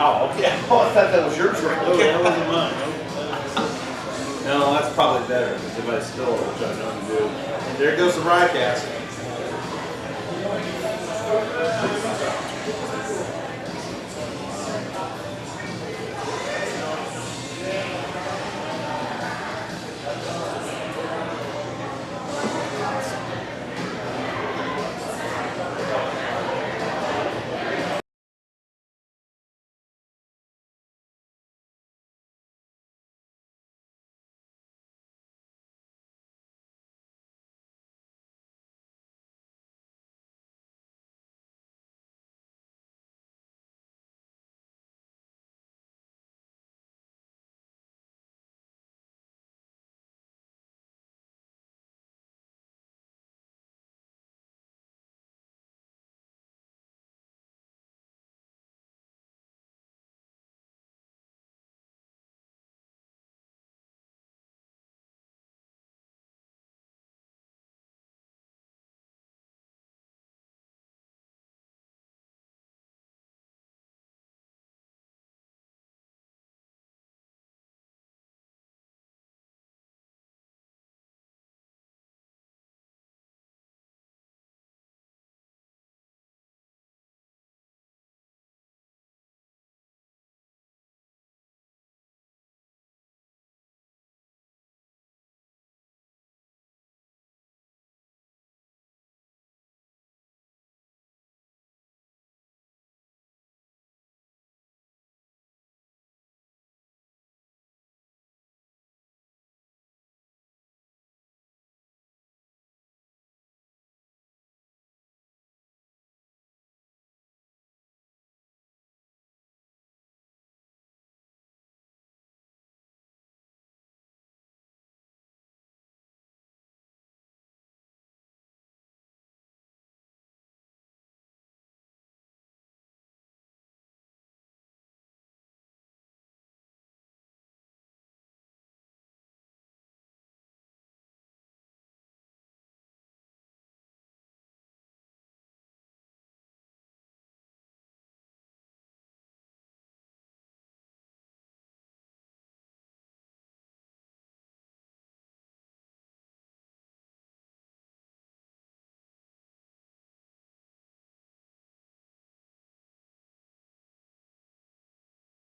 Oh, okay. Oh, I thought that was your drink. Oh, that wasn't mine. No, that's probably better if I spill it, which I know to do. And there goes the rye cask.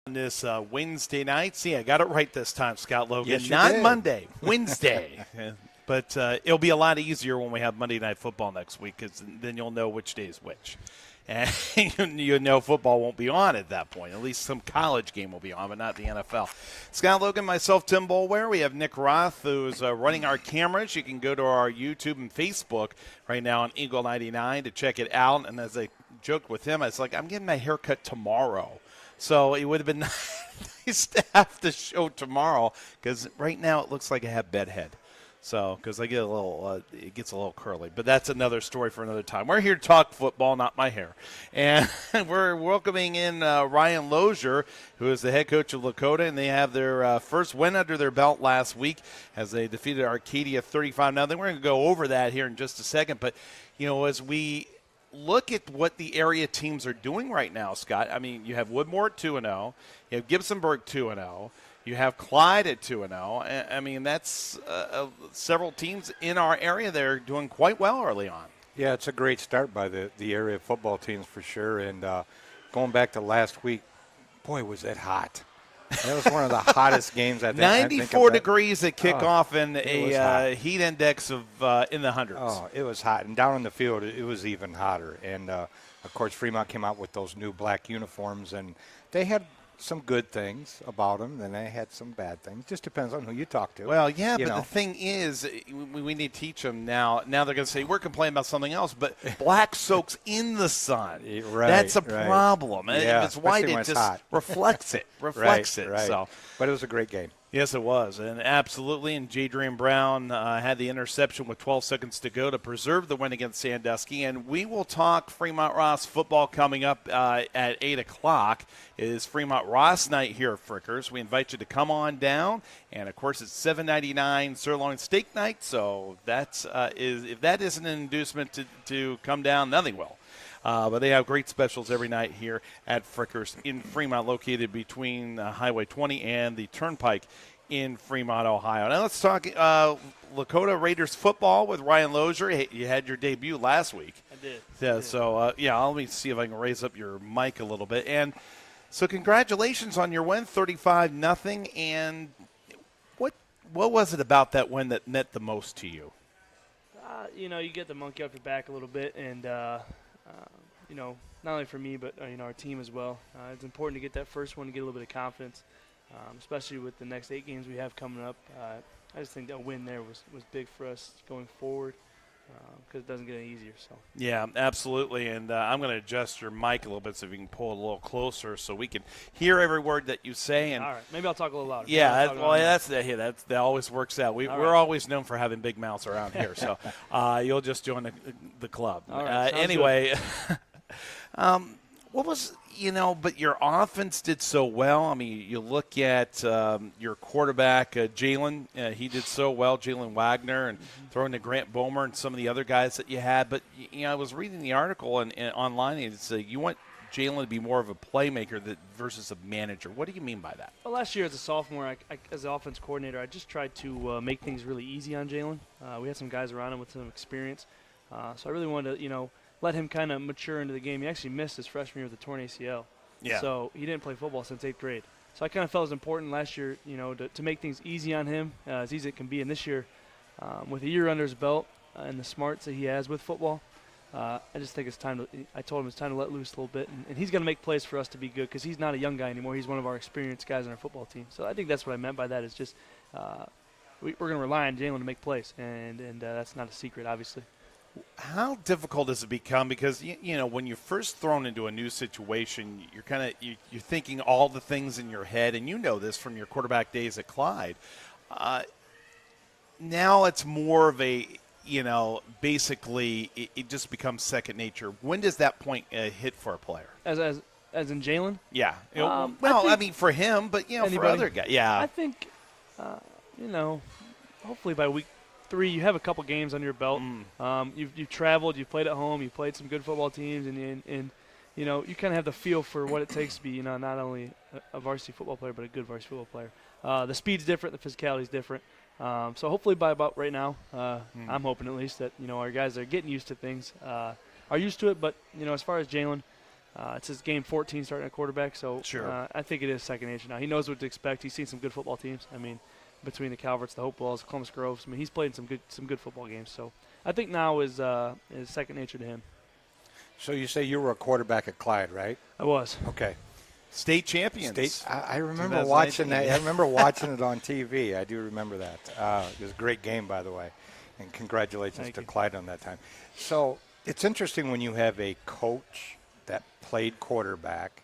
On this Wednesday night. See, I got it right this time, Scott Logan. Yes, you Not did. Monday, Wednesday. But it'll be a lot easier when we have Monday Night Football next week, because then you'll know which day is which. And you know football won't be on at that point. At least some college game will be on, but not the NFL. Scott Logan, myself, Tim Bolware. We have Nick Roth, who's running our cameras. You can go to our YouTube and Facebook right now on Eagle 99 to check it out. And as I joked with him, I was like, I'm getting my haircut tomorrow. So it would have been nice to have the show tomorrow, because right now it looks like I have bedhead. So, because I get a little, it gets a little curly. But that's another story for another time. We're here to talk football, not my hair. And we're welcoming in Ryan Lozier, who is the head coach of Lakota, and they have their first win under their belt last week as they defeated Arcadia 35-0. We're going to go over that here in just a second. But, you know, as we look at what the area teams are doing right now, Scott, I mean, you have Woodmore at 2-0. You have Gibsonburg 2-0. You have Clyde at 2-0. I mean, that's several teams in our area that are doing quite well early on. Yeah, it's a great start by the area football teams for sure. And going back to last week, boy, was it hot. That was one of the hottest games I think. 94 degrees at kickoff and a heat index of in the hundreds. Oh, it was hot. And down in the field, it was even hotter. And, of course, Fremont came out with those new black uniforms, and they had some good things about them, and they had some bad things. Just depends on who you talk to. Well, yeah, but the thing is, we need to teach them now. Now they're going to say, we're complaining about something else, but black soaks in the sun. Right, that's a problem. Yeah, If it's white, it just hot. reflects it. Right. So. But it was a great game. Yes, it was, and absolutely. And Jadrian Brown had the interception with 12 seconds to go to preserve the win against Sandusky. And we will talk Fremont Ross football coming up at 8 o'clock. It is Fremont Ross night here at Frickers. We invite you to come on down. And, of course, it's $7.99 sirloin steak night. So that's if that isn't an inducement to come down, nothing will. But they have great specials every night here at Frickers in Fremont, located between Highway 20 and the Turnpike in Fremont, Ohio. Now let's talk Lakota Raiders football with Ryan Lozier. Hey, you had your debut last week. I did. Yeah, so let me see if I can raise up your mic a little bit. And so congratulations on your win, 35-0. And what was it about that win that meant the most to you? You get the monkey off your back a little bit, and not only for me, but our team as well. It's important to get that first one to get a little bit of confidence, especially with the next 8 games we have coming up. I just think that win there was big for us going forward, because it doesn't get any easier. So. Yeah, absolutely. And I'm going to adjust your mic a little bit so we can pull it a little closer so we can hear every word that you say. And all right, maybe I'll talk a little louder. Yeah, that always works out. We're always known for having big mouths around here, so you'll just join the club. All right, anyway, what was but your offense did so well. I mean, you look at your quarterback, Jalen. He did so well, Jalen Wagner, and throwing to Grant Bomer and some of the other guys that you had. But, I was reading the article and online, and it's you want Jalen to be more of a playmaker versus a manager. What do you mean by that? Well, last year as a sophomore, as an offense coordinator, I just tried to make things really easy on Jalen. We had some guys around him with some experience. So I really wanted to, let him kind of mature into the game. He actually missed his freshman year with a torn ACL. Yeah. So he didn't play football since 8th grade. So I kind of felt it was important last year, to make things easy on him, as easy as it can be. And this year, with a year under his belt and the smarts that he has with football, I just think it's time I told him it's time to let loose a little bit. And he's going to make plays for us to be good, because he's not a young guy anymore. He's one of our experienced guys on our football team. So I think that's what I meant by that, is just we're going to rely on Jalen to make plays. And that's not a secret, obviously. How difficult does it become? Because when you're first thrown into a new situation, you're thinking all the things in your head, and this from your quarterback days at Clyde. Now it's more of a basically it just becomes second nature. When does that point hit for a player? As in Jalen? Yeah. I mean for him, but for other guys, yeah. I think hopefully by week 3, you have a couple games under your belt. You've traveled, you've played at home, you've played some good football teams, and you kind of have the feel for what it takes to be, not only a varsity football player, but a good varsity football player. The speed's different, the physicality's different. So hopefully by about right now, I'm hoping at least that our guys are getting used to things, are used to it. But as far as Jalen, it's his game 14 starting at quarterback, so sure. I think it is second nature now. He knows what to expect. He's seen some good football teams. I mean, between the Calverts, the Hopewells, Columbus Groves. I mean, he's played some good football games. So I think now is second nature to him. So you say you were a quarterback at Clyde, right? I was. Okay. State champions. I remember watching that. I remember watching it on TV. I do remember that. It was a great game, by the way. And congratulations to Clyde on that time. So it's interesting when you have a coach that played quarterback.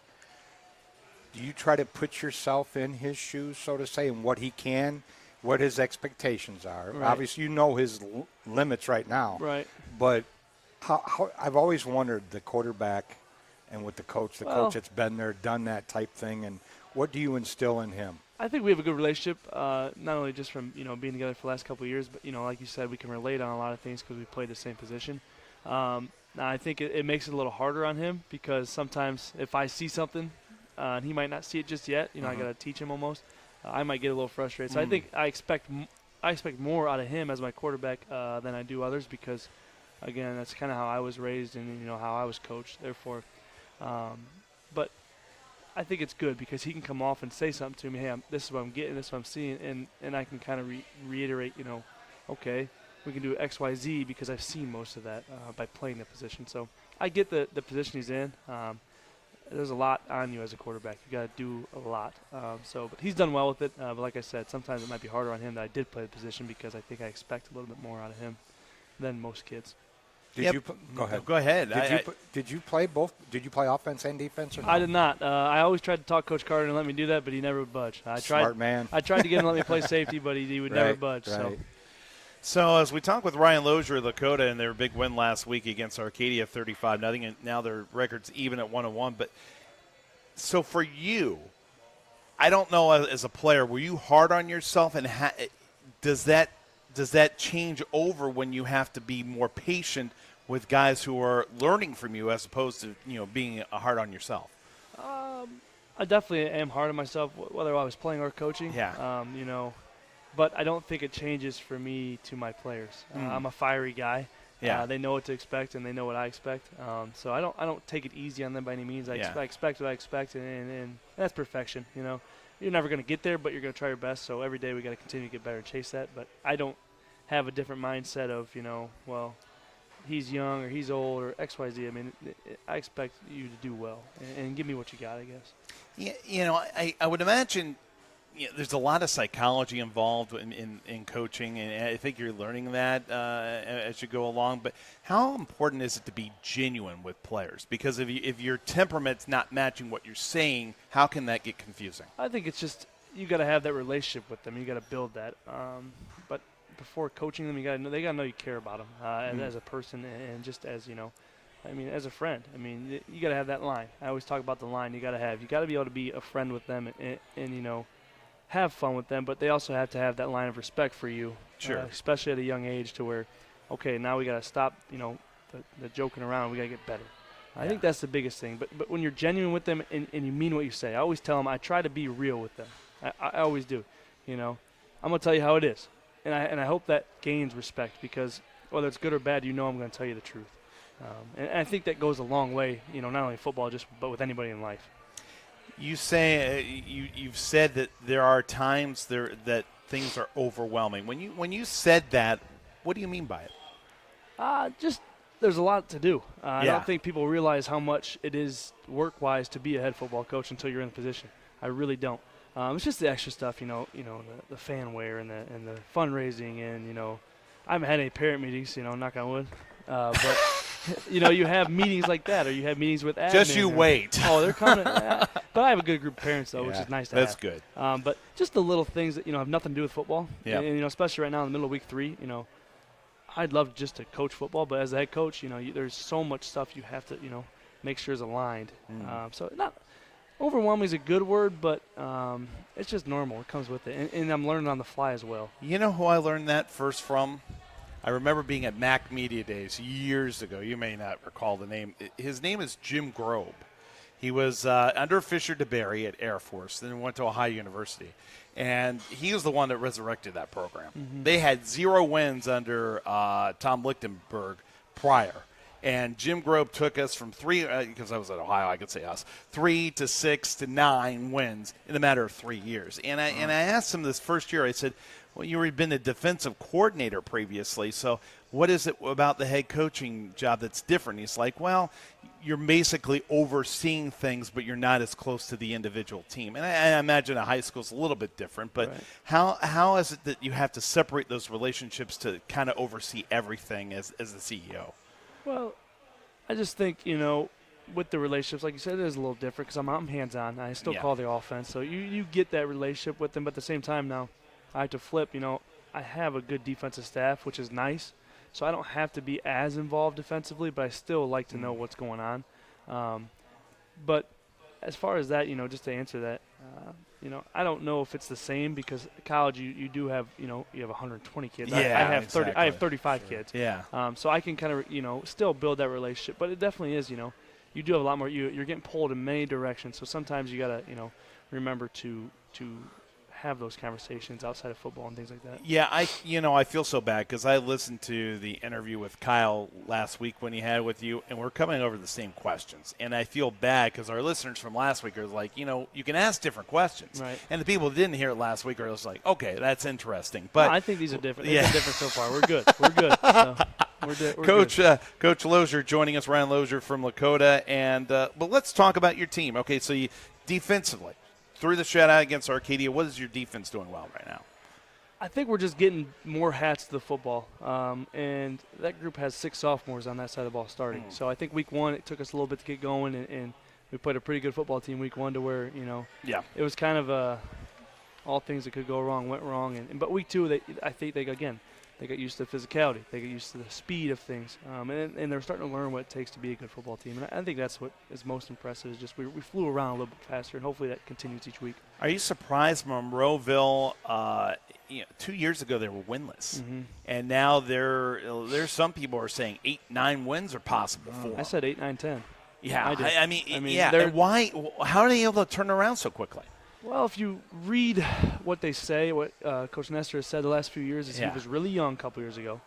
Do you try to put yourself in his shoes, so to say, and what he can, what his expectations are? Right. Obviously, his limits right now. Right. But how I've always wondered the quarterback and with the coach that's been there, done that type thing, and what do you instill in him? I think we have a good relationship, not only just from being together for the last couple of years, but like you said, we can relate on a lot of things because we played the same position. Now I think it makes it a little harder on him, because sometimes if I see something and he might not see it just yet, I got to teach him almost. I might get a little frustrated. So I think I expect more out of him as my quarterback than I do others, because again, that's kind of how I was raised and how I was coached. Therefore, but I think it's good because he can come off and say something to me. Hey, this is what I'm getting, this is what I'm seeing, and I can kind of reiterate. Okay, we can do X, Y, Z because I've seen most of that by playing the position. So I get the position he's in. There's a lot on you as a quarterback. You got to do a lot. But he's done well with it. But like I said, sometimes it might be harder on him that I did play the position, because I think I expect a little bit more out of him than most kids. Go ahead. Go ahead. Did you play both? Did you play offense and defense? Or no? I did not. I always tried to talk Coach Carter and let me do that, but he never would budge. Smart man. I tried to get him to let me play safety, but he would never budge. Right. So as we talk with Ryan Lozier of Lakota and their big win last week against Arcadia, 35-0, and now their record's even at 1-1. But so for you, I don't know, as a player, were you hard on yourself, and does that change over when you have to be more patient with guys who are learning from you as opposed to being hard on yourself? I definitely am hard on myself, whether I was playing or coaching. Yeah. But I don't think it changes for me to my players. I'm a fiery guy. Yeah. They know what to expect, and they know what I expect. So I don't take it easy on them by any means. I expect what I expect, and that's perfection. You're never going to get there, but you're going to try your best. So every day we got to continue to get better and chase that. But I don't have a different mindset of well, he's young or he's old or X, Y, Z. I mean, I expect you to do well and give me what you got, I guess. Yeah, I would imagine there's a lot of psychology involved in coaching, and I think you're learning that as you go along. But how important is it to be genuine with players? Because if your temperament's not matching what you're saying, how can that get confusing? I think it's just you got to have that relationship with them. You got to build that. But before coaching them, they got to know you care about them as a person and just as as a friend. I mean, you got to have that line. I always talk about the line you got to have. You got to be able to be a friend with them and have fun with them, but they also have to have that line of respect for you. Sure. Especially at a young age to where, okay, now we got to stop, the joking around. We got to get better. I think that's the biggest thing. But when you're genuine with them and you mean what you say, I always tell them, I try to be real with them. I always do. I'm going to tell you how it is. And I hope that gains respect because whether it's good or bad, I'm going to tell you the truth. And I think that goes a long way, not only in football, but with anybody in life. You say you've said that there are times that things are overwhelming. When you said that, what do you mean by it? Just there's a lot to do. I don't think people realize how much it is work-wise to be a head football coach until you're in the position. I really don't. It's just the extra stuff, the fan wear and the fundraising, and I haven't had any parent meetings, knock on wood, but. You have meetings like that, or you have meetings with admin. Just you wait. Oh, they're coming. But I have a good group of parents, though, which is nice to have. That's good. But just the little things that, have nothing to do with football. Yeah. And, especially right now in the middle of week 3, I'd love just to coach football, but as a head coach, there's so much stuff you have to, make sure is aligned. So not overwhelming is a good word, but it's just normal. It comes with it. And I'm learning on the fly as well. You know who I learned that first from? I remember being at Mac Media Days years ago. You may not recall the name. His name is Jim Grobe. He was under Fisher DeBerry at Air Force, then went to Ohio University. And he was the one that resurrected that program. Mm-hmm. They had 0 wins under Tom Lichtenberg prior. And Jim Grobe took us from 3, because I was at Ohio, I could say us, 3 to 6 to 9 wins in a matter of 3 years. And I asked him this first year, I said, well, you had been a defensive coordinator previously, so what is it about the head coaching job that's different? He's like, well, you're basically overseeing things, but you're not as close to the individual team. And I imagine a high school is a little bit different, but right. How is it that you have to separate those relationships to kind of oversee everything as the CEO? Well, I just think, with the relationships, like you said, it is a little different because I'm hands-on. I still call the offense. So you get that relationship with them, but at the same time now, I have to flip. I have a good defensive staff, which is nice. So I don't have to be as involved defensively, but I still like to know what's going on. But as far as that, just to answer that, I don't know if it's the same because college you do have, you have 120 kids. Yeah, I have exactly. I have 35 kids. Yeah. So I can kind of, still build that relationship. But it definitely is, you do have a lot more. You're getting pulled in many directions. So sometimes you got to, remember to have those conversations outside of football and things like that. Yeah, I feel so bad because I listened to the interview with Kyle last week when he had with you, and we're coming over the same questions. And I feel bad because our listeners from last week are like, you can ask different questions. Right. And the people who didn't hear it last week are just like, okay, that's interesting. But no, I think these are different. They've been different so far. We're good. We're good. So we're Coach good. Coach Lozier joining us, Ryan Lozier from Lakota. And but let's talk about your team. Okay, so you defensively. Through the shutout against Arcadia, what is your defense doing well right now? I think we're just getting more hats to the football. And that group has 6 sophomores on that side of the ball starting. So I think week 1, it took us a little bit to get going, and we played a pretty good football team week 1 to where, it was kind of all things that could go wrong went wrong. But week 2, I think they They get used to the physicality. They get used to the speed of things, and they're starting to learn what it takes to be a good football team. And I think that's what is most impressive. Is just we flew around a little bit faster, and hopefully that continues each week. Are you surprised Monroeville? 2 years ago they were winless, and now there's some people are saying 8-9 wins are possible for them. I said 8, 9, 10. Yeah, I did. I mean, yeah. they're- And why? How are they able to turn around so quickly? Well, if you read what they say, what Coach Nestor has said the last few years is Yeah. he was really young a couple years ago.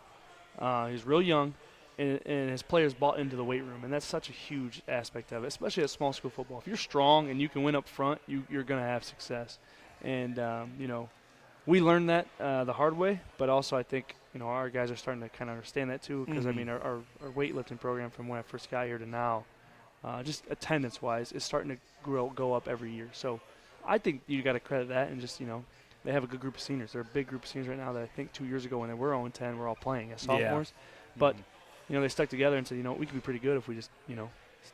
He was real young, and his players bought into the weight room, and that's such a huge aspect of it, especially at small school football. If you're strong and you can win up front, you're going to have success. And, we learned that the hard way, but also I think, our guys are starting to kind of understand that too because, I mean, our weightlifting program from when I first got here to now, just attendance-wise, is starting to go up every year. So I think you got to credit that and just, they have a good group of seniors. They're a big group of seniors right now that I think 2 years ago when they were 0-10, we're all playing as sophomores. But, they stuck together and said, we can be pretty good if we just,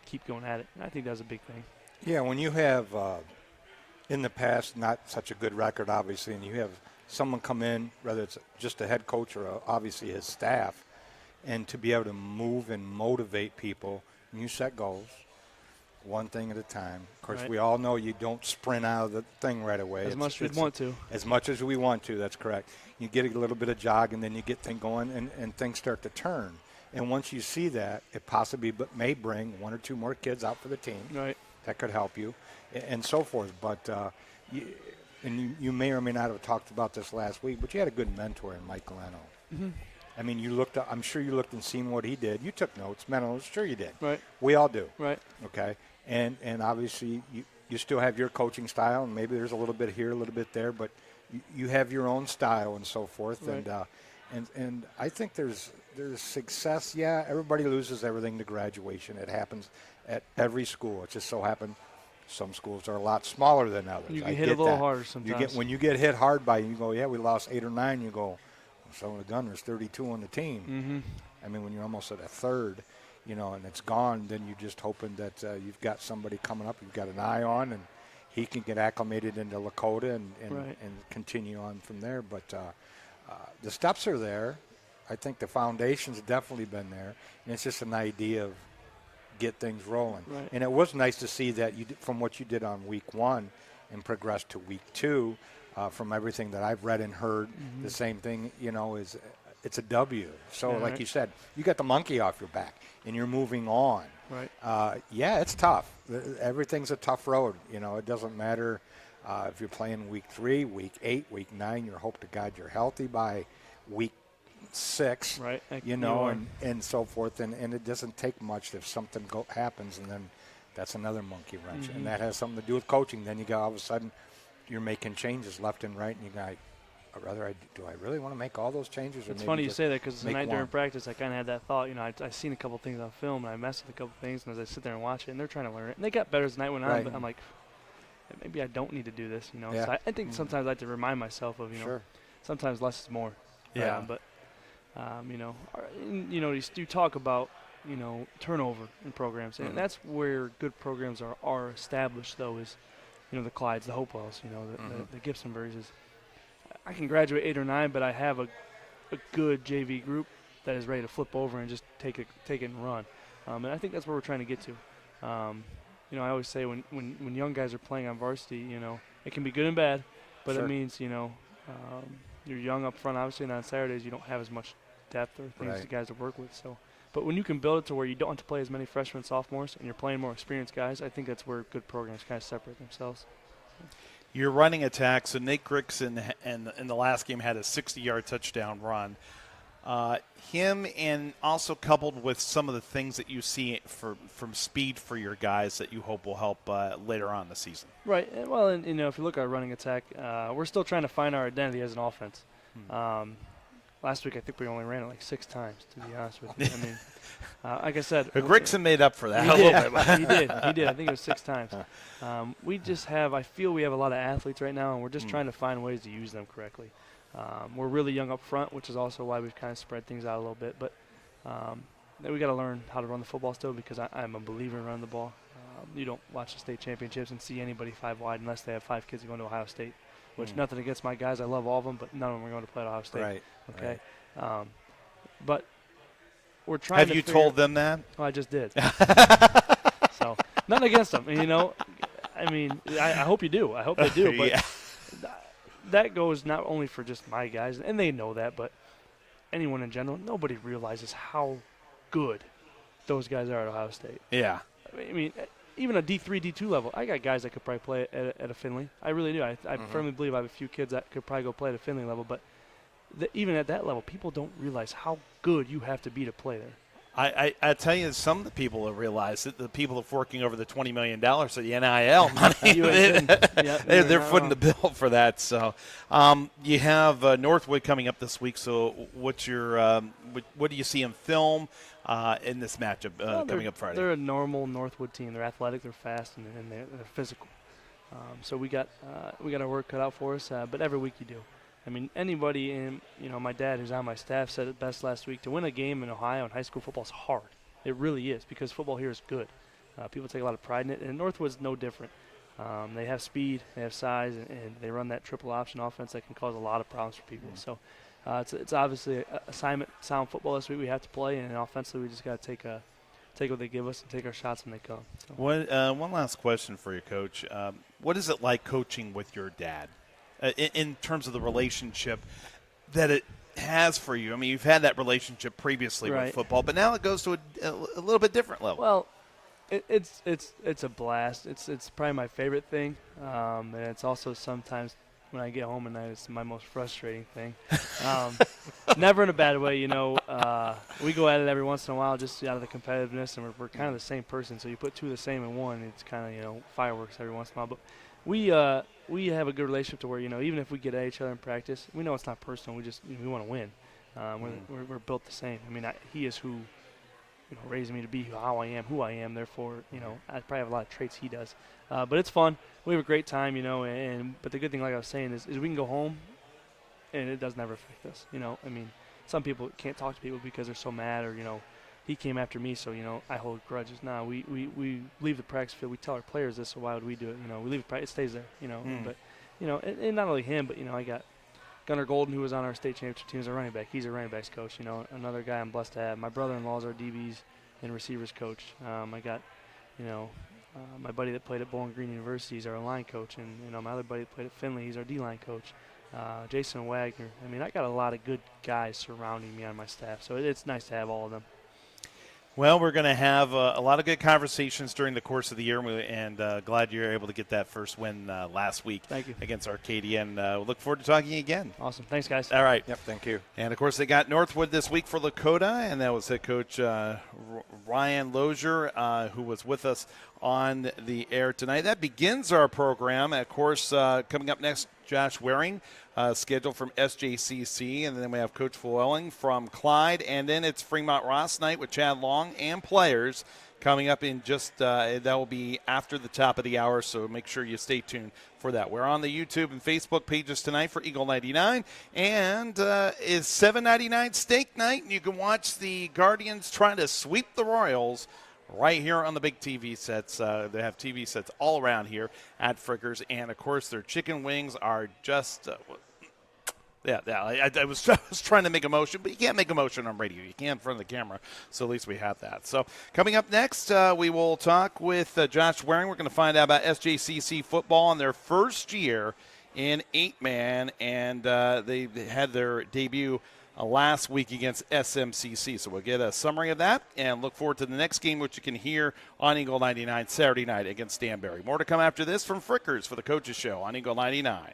keep going at it. And I think that's a big thing. Yeah, when you have, in the past, not such a good record, obviously, and you have someone come in, whether it's just a head coach or obviously his staff, and to be able to move and motivate people, and you set goals, one thing at a time. Of course, Right. we all know you don't sprint out of the thing right away. As much as we want to. As much as we want to, that's correct. You get a little bit of jog, and then you get things going, and things start to turn. And once you see that, it possibly may bring 1 or 2 more kids out for the team. Right. That could help you, and so forth. But you may or may not have talked about this last week, but you had a good mentor in Mike Galeno. Mm-hmm. I mean, I'm sure you looked and seen what he did. You took notes, Menno. Sure you did. Right. We all do. Right. Okay. And obviously you still have your coaching style, and maybe there's a little bit here, a little bit there, but you have your own style and so forth. Right. And I think there's success. Yeah, everybody loses everything to graduation. It happens at every school. It just so happened some schools are a lot smaller than others. You I get hit a get little that. harder sometimes. When you get hit hard by, you go, yeah, we lost 8 or 9. You go, well, some of the gun, there's 32 on the team. Mm-hmm. I mean, when you're almost at a third, and it's gone, then you're just hoping that you've got somebody coming up you've got an eye on, and he can get acclimated into Lakota and Right. continue on from there. But the steps are there. I think the foundation's definitely been there, and it's just an idea of get things rolling. Right. And it was nice to see that from what you did on week 1 and progress to week 2. From everything that I've read and heard, the same thing, is it's a W. So, Yeah, like right. you said, you got the monkey off your back, and you're moving on. Right. Yeah, it's tough. Everything's a tough road. It doesn't matter if you're playing week 3, week 8, week 9. You hope to God you're healthy by week 6. Right. And so forth. And it doesn't take much if something happens, and then that's another monkey wrench. And that has something to do with coaching. Then you got all of a sudden you're making changes left and right, and you got, do I really want to make all those changes? Or It's maybe funny you just say that because make tonight during one? practice I kind of had that thought. I seen a couple things on film and I messed with a couple things, and as I sit there and watch it, and they're trying to learn it, and they got better as the night went on. Right. But I'm like, maybe I don't need to do this. Yeah. So I think sometimes I have to remind myself of Sure. sometimes less is more. Yeah. You talk about turnover in programs, and that's where good programs are established. Though is the Clydes, the Hopewells, the Gibsonburgs. I can graduate 8 or 9, but I have a good JV group that is ready to flip over and just take it and run. And I think that's where we're trying to get to. I always say when young guys are playing on varsity, it can be good and bad, but Sure. it means you're young up front. Obviously, and on Saturdays you don't have as much depth or things Right. the guys to work with. So, but when you can build it to where you don't have to play as many freshmen and sophomores, and you're playing more experienced guys, I think that's where good programs kind of separate themselves. You're running attack. So Nate Grickson in the last game had a 60-yard touchdown run. Him, and also coupled with some of the things that you see from speed for your guys that you hope will help later on in the season. Right. Well, and if you look at our running attack, we're still trying to find our identity as an offense. Last week, I think we only ran it like 6 times, to be honest with you. I mean, like I said, Grickson made up for that He a did. little bit. He did. I think it was 6 times. I feel we have a lot of athletes right now, and we're just trying to find ways to use them correctly. We're really young up front, which is also why we've kind of spread things out a little bit. But we got to learn how to run the football still, because I'm a believer in running the ball. You don't watch the state championships and see anybody 5 wide unless they have 5 kids going to Ohio State, which nothing against my guys. I love all of them, but none of them are going to play at Ohio State. Right. Okay. But we're trying Have to you figure- told them that? Oh, I just did. So, nothing against them. You know, I mean, I hope you do. I hope they do. But Yeah. that goes not only for just my guys, and they know that, but anyone in general. Nobody realizes how good those guys are at Ohio State. Yeah. I mean, even a D3, D2 level, I got guys that could probably play at a Finley. I really do. I firmly believe I have a few kids that could probably go play at a Finley level, but even at that level, people don't realize how good you have to be to play there. I tell you, some of the people have realized it. The people that are working over the $20 million for the NIL money, You ain't kidding. Yeah, they're you're not footing wrong. the bill for that. So, you have Northwood coming up this week. So, what's your what do you see in film in this matchup Well, coming up Friday? They're a normal Northwood team. They're athletic, they're fast, and they're physical. So we got our work cut out for us. But every week you do. I mean, anybody in, my dad who's on my staff said it best last week. To win a game in Ohio in high school football is hard. It really is, because football here is good. People take a lot of pride in it, and Northwood's no different. They have speed, they have size, and they run that triple option offense that can cause a lot of problems for people. So it's obviously a assignment sound football this week we have to play, and offensively we just got to take what they give us and take our shots when they come. So. One last question for you, Coach. What is it like coaching with your dad in terms of the relationship that it has for you? I mean, you've had that relationship previously with Right. football, but now it goes to a little bit different level. Well, it's a blast. It's probably my favorite thing, and it's also sometimes when I get home at night, it's my most frustrating thing. Never in a bad way, We go at it every once in a while, just out of the competitiveness, and we're kind of the same person. So you put two of the same in one, it's kind of fireworks every once in a while. But we have a good relationship to where even if we get at each other in practice, we know it's not personal. We just we want to win. We're built the same. I mean, he is who raised me to be how I am, who I am. Therefore, I probably have a lot of traits he does. But it's fun. We have a great time, but the good thing, like I was saying, is we can go home, and it does never affect us. I mean, some people can't talk to people because they're so mad, or he came after me, so I hold grudges. Nah, we leave the practice field. We tell our players this, so why would we do it? We leave it stays there. But and not only him, but I got Gunnar Golden, who was on our state championship team, as a running back. He's a running backs coach. Another guy I'm blessed to have. My brother-in-law is our DBs and receivers coach. I got my buddy that played at Bowling Green University is our line coach, and my other buddy that played at Finley, he's our D-line coach. Jason Wagner. I mean, I got a lot of good guys surrounding me on my staff, so it's nice to have all of them. Well, we're going to have a lot of good conversations during the course of the year, and glad you're able to get that first win last week Thank you. against Arcadia, and we look forward to talking again. Awesome. Thanks, guys. All right. Yep, thank you. And, of course, they got Northwood this week for Lakota, and that was head coach Ryan Lozier, who was with us on the air tonight. That begins our program. Of course, coming up next, Josh Waring, scheduled from SJCC, and then we have Coach Flewelling from Clyde, and then it's Fremont Ross night with Chad Long and players coming up in just that will be after the top of the hour, so make sure you stay tuned for that. We're on the YouTube and Facebook pages tonight for Eagle 99, and it's $7.99 steak night, and you can watch the Guardians trying to sweep the Royals right here on the big TV sets. They have TV sets all around here at Frickers, and of course their chicken wings are just I was trying to make a motion, but you can't make a motion on radio. You can in front of the camera, so at least we have that. So coming up next, we will talk with Josh Waring. We're going to find out about SJCC football in their first year in 8-man, and they had their debut last week against SMCC. So we'll get a summary of that and look forward to the next game, which you can hear on Eagle 99 Saturday night against Danbury. More to come after this from Frickers for the Coaches Show on Eagle 99.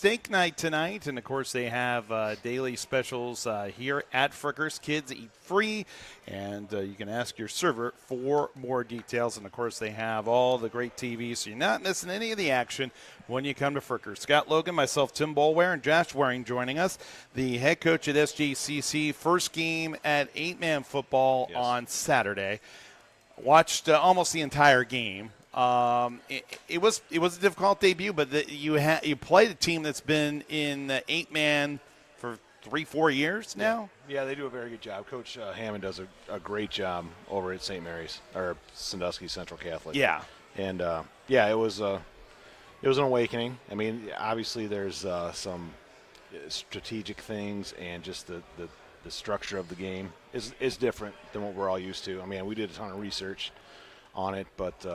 steak night tonight, and of course they have daily specials here at Frickers. Kids eat free, and you can ask your server for more details. And of course they have all the great TV, so you're not missing any of the action when you come to Frickers. Scott Logan, myself, Tim Bolware, and Josh Waring joining us. The head coach at SJCC, first game at 8-man football on Saturday. Watched almost the entire game. It was a difficult debut, but you played a team that's been in the 8-man for 3-4 years now. Yeah, they do a very good job. Coach Hammond does a great job over at St. Mary's or Sandusky Central Catholic. Yeah, and it was an awakening. I mean, obviously there's some strategic things, and just the structure of the game is different than what we're all used to. I mean, we did a ton of research on it, but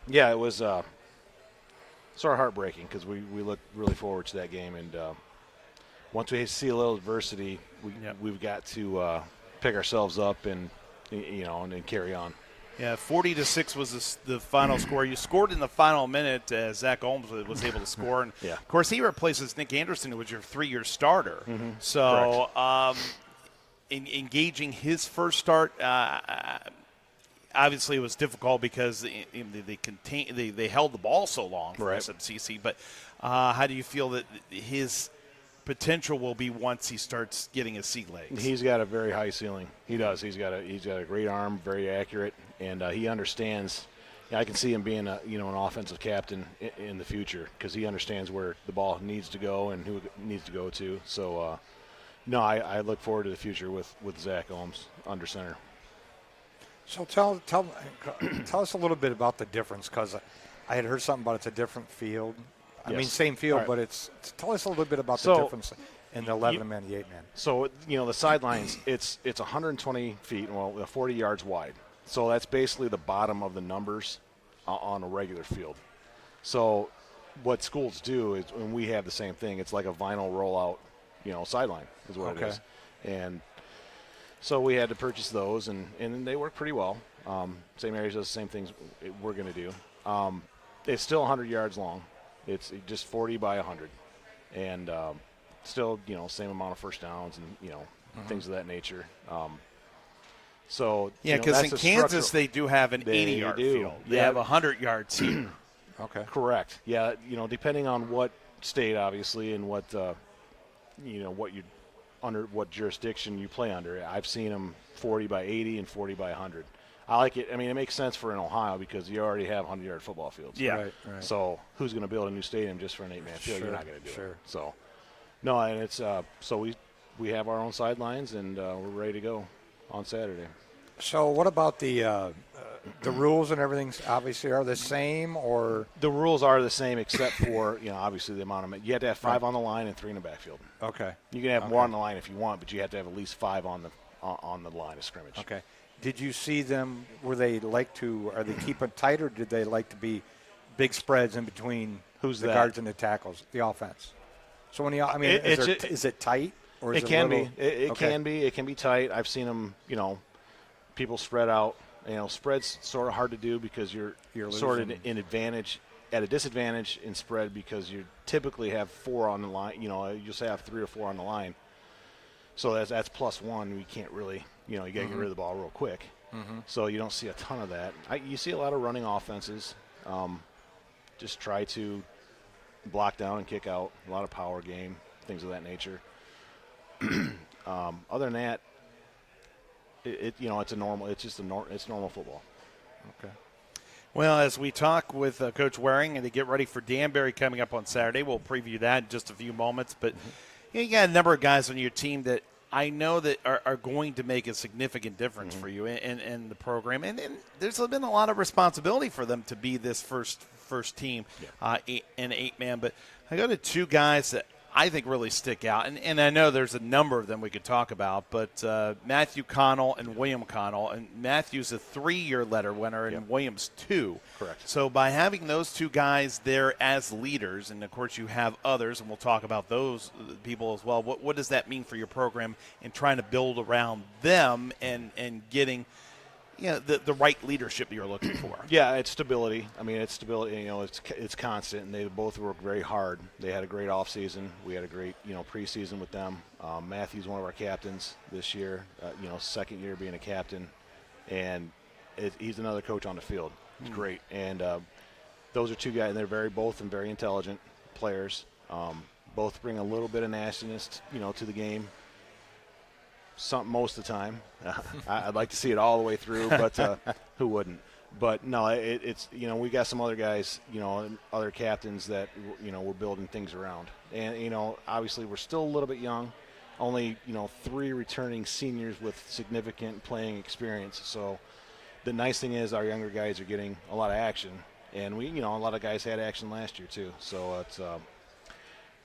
it was sort of heartbreaking because we look really forward to that game, and once we see a little adversity, we've got to pick ourselves up and and carry on. Yeah, 40-6 was the final score. You scored in the final minute as Zach Holmes was able to score. And, yeah. Of course, he replaces Nick Anderson, who was your 3-year starter. Mm-hmm. So engaging his first start, obviously it was difficult because they held the ball so long for SMCC. But how do you feel that his potential will be once he starts getting his sea legs? He's got a very high ceiling. He does. He's got a great arm, very accurate, and he understands. I can see him being an offensive captain in the future because he understands where the ball needs to go and who it needs to go to. So, I look forward to the future with Zach Holmes under center. So tell us a little bit about the difference, because I had heard something about it's a different field. I mean, same field, right. But tell us a little bit about the difference in the 11-man, the 8-man. So, the sidelines, it's 120 feet, 40 yards wide. So that's basically the bottom of the numbers on a regular field. So what schools do is, when we have the same thing, it's like a vinyl rollout, sideline is what it is. And so we had to purchase those, and they work pretty well. St. Mary's does the same things we're going to do. It's still 100 yards long. It's just 40 by 100, and still, same amount of first downs and things of that nature. Because in Kansas they do have an 80-yard field. They have 100 yards here. Okay. Correct. Yeah, depending on what state, obviously, and what what jurisdiction you play under. I've seen them 40 by 80 and 40 by 100. I like it. I mean, it makes sense for in Ohio because you already have 100-yard football fields. Yeah. Right. So who's going to build a new stadium just for an 8-man field? Sure, You're not going to do sure. it. So, no, and it's so we have our own sidelines, and we're ready to go on Saturday. So what about the rules and everything? Obviously, are the same, or the rules are the same except for obviously the amount of you have to have 5 on the line and 3 in the backfield. Okay. You can have more on the line if you want, but you have to have at least 5 on the line of scrimmage. Okay. Did you see them? Are they keeping tight, or did they like to be big spreads in between Who's the that? guards and the tackles, the offense? So is it tight, or is it can little, be. It okay. can be. It can be tight. I've seen them. People spread out. Spread's sort of hard to do because you're sort of in advantage, at a disadvantage in spread because you typically have 4 on the line. You just have 3 or 4 on the line. So that's +1. We can't really. You got to get rid of the ball real quick. Mm-hmm. So you don't see a ton of that. You see a lot of running offenses. Just try to block down and kick out. A lot of power game, things of that nature. Other than that, it's normal football. Okay. Well, as we talk with Coach Waring and to get ready for Danbury coming up on Saturday, we'll preview that in just a few moments. But you got a number of guys on your team that I know that are going to make a significant difference for you in the program. And there's been a lot of responsibility for them to be this first team in 8-man. But I go to 2 guys that I think really stick out. And I know there's a number of them we could talk about, but Matthew Connell and William Connell. And Matthew's a 3-year letter winner and William's 2. Correct. So by having those 2 guys there as leaders, and of course you have others, and we'll talk about those people as well, what does that mean for your program in trying to build around them and getting the right leadership you're looking for. Yeah, it's stability. I mean, it's stability. You know, it's constant, and they both work very hard. They had a great off season. We had a great preseason with them. Matthew's one of our captains this year. Second year being a captain, and he's another coach on the field. It's great, and those are two guys. And they're both very intelligent players. Both bring a little bit of nastiness, to the game. Most of the time. I'd like to see it all the way through, but who wouldn't? But no, it's we got some other guys, other captains that we're building things around, and obviously we're still a little bit young, only 3 returning seniors with significant playing experience. So the nice thing is our younger guys are getting a lot of action, and we a lot of guys had action last year too. So it's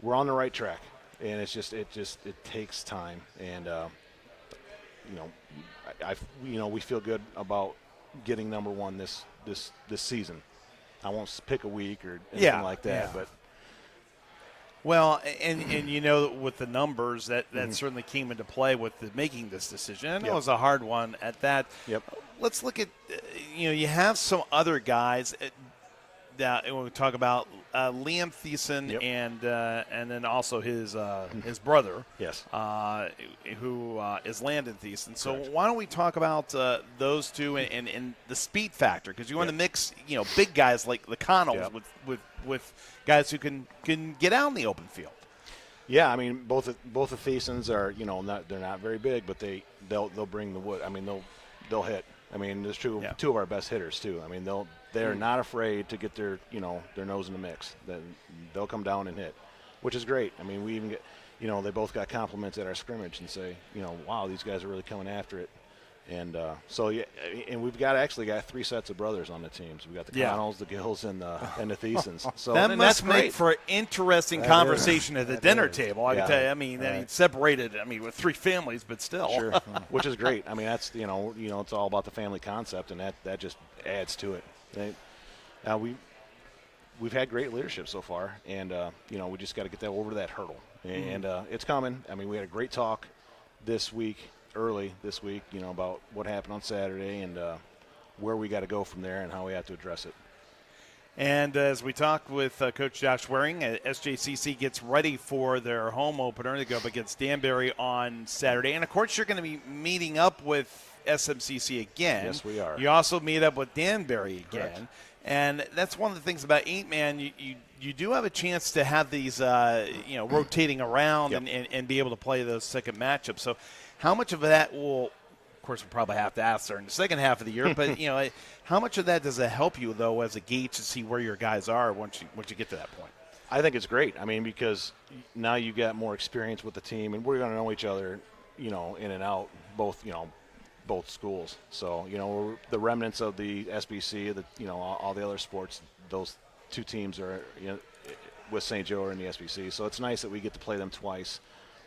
we're on the right track, and it takes time, and we feel good about getting number 1 this season. I won't pick a week or anything like that, but well, and with the numbers that certainly came into play with making this decision. And it was a hard one at that. Yep. Let's look at you have some other guys that when we talk about Liam Thiessen and then also his brother, yes, who is Landon Thiessen. So Correct. why don't we talk about those two and the speed factor, because you want to mix big guys like the Connells with guys who can get out in the open field. Yeah, I mean both the Thiessens are they're not very big, but they'll bring the wood. I mean they'll hit. I mean there's two of our best hitters too. I mean they're not afraid to get their nose in the mix. Then they'll come down and hit, which is great. I mean we even get they both got compliments at our scrimmage and say wow, these guys are really coming after it. And and we've got 3 sets of brothers on the teams. We've got the Connells, the Gills, and the Thiessens. So that must that's make great. for an interesting conversation at the dinner table. I can tell you. I mean, separated. I mean, with 3 families, but still. Sure, which is great. I mean, that's it's all about the family concept, and that just adds to it. We've had great leadership so far, and we just got to get that over that hurdle, and it's coming. I mean, we had a great talk early this week, about what happened on Saturday and where we got to go from there and how we have to address it. And as we talked with Coach Josh Waring, SJCC gets ready for their home opener. They go up against Danbury on Saturday. And, of course, you're going to be meeting up with SMCC again. Yes, we are. You also meet up with Danbury again. Correct. And that's one of the things about 8-man. You do have a chance to have these, rotating around and be able to play those second matchups. So how much of that will, of course, we'll probably have to ask there in the second half of the year, but, how much of that does it help you, though, as a gauge to see where your guys are once you get to that point? I think it's great. I mean, because now you got more experience with the team, and we're going to know each other, in and out, both schools. So, we're the remnants of the SBC, all the other sports, those 2 teams are, with St. Joe are in the SBC. So it's nice that we get to play them twice.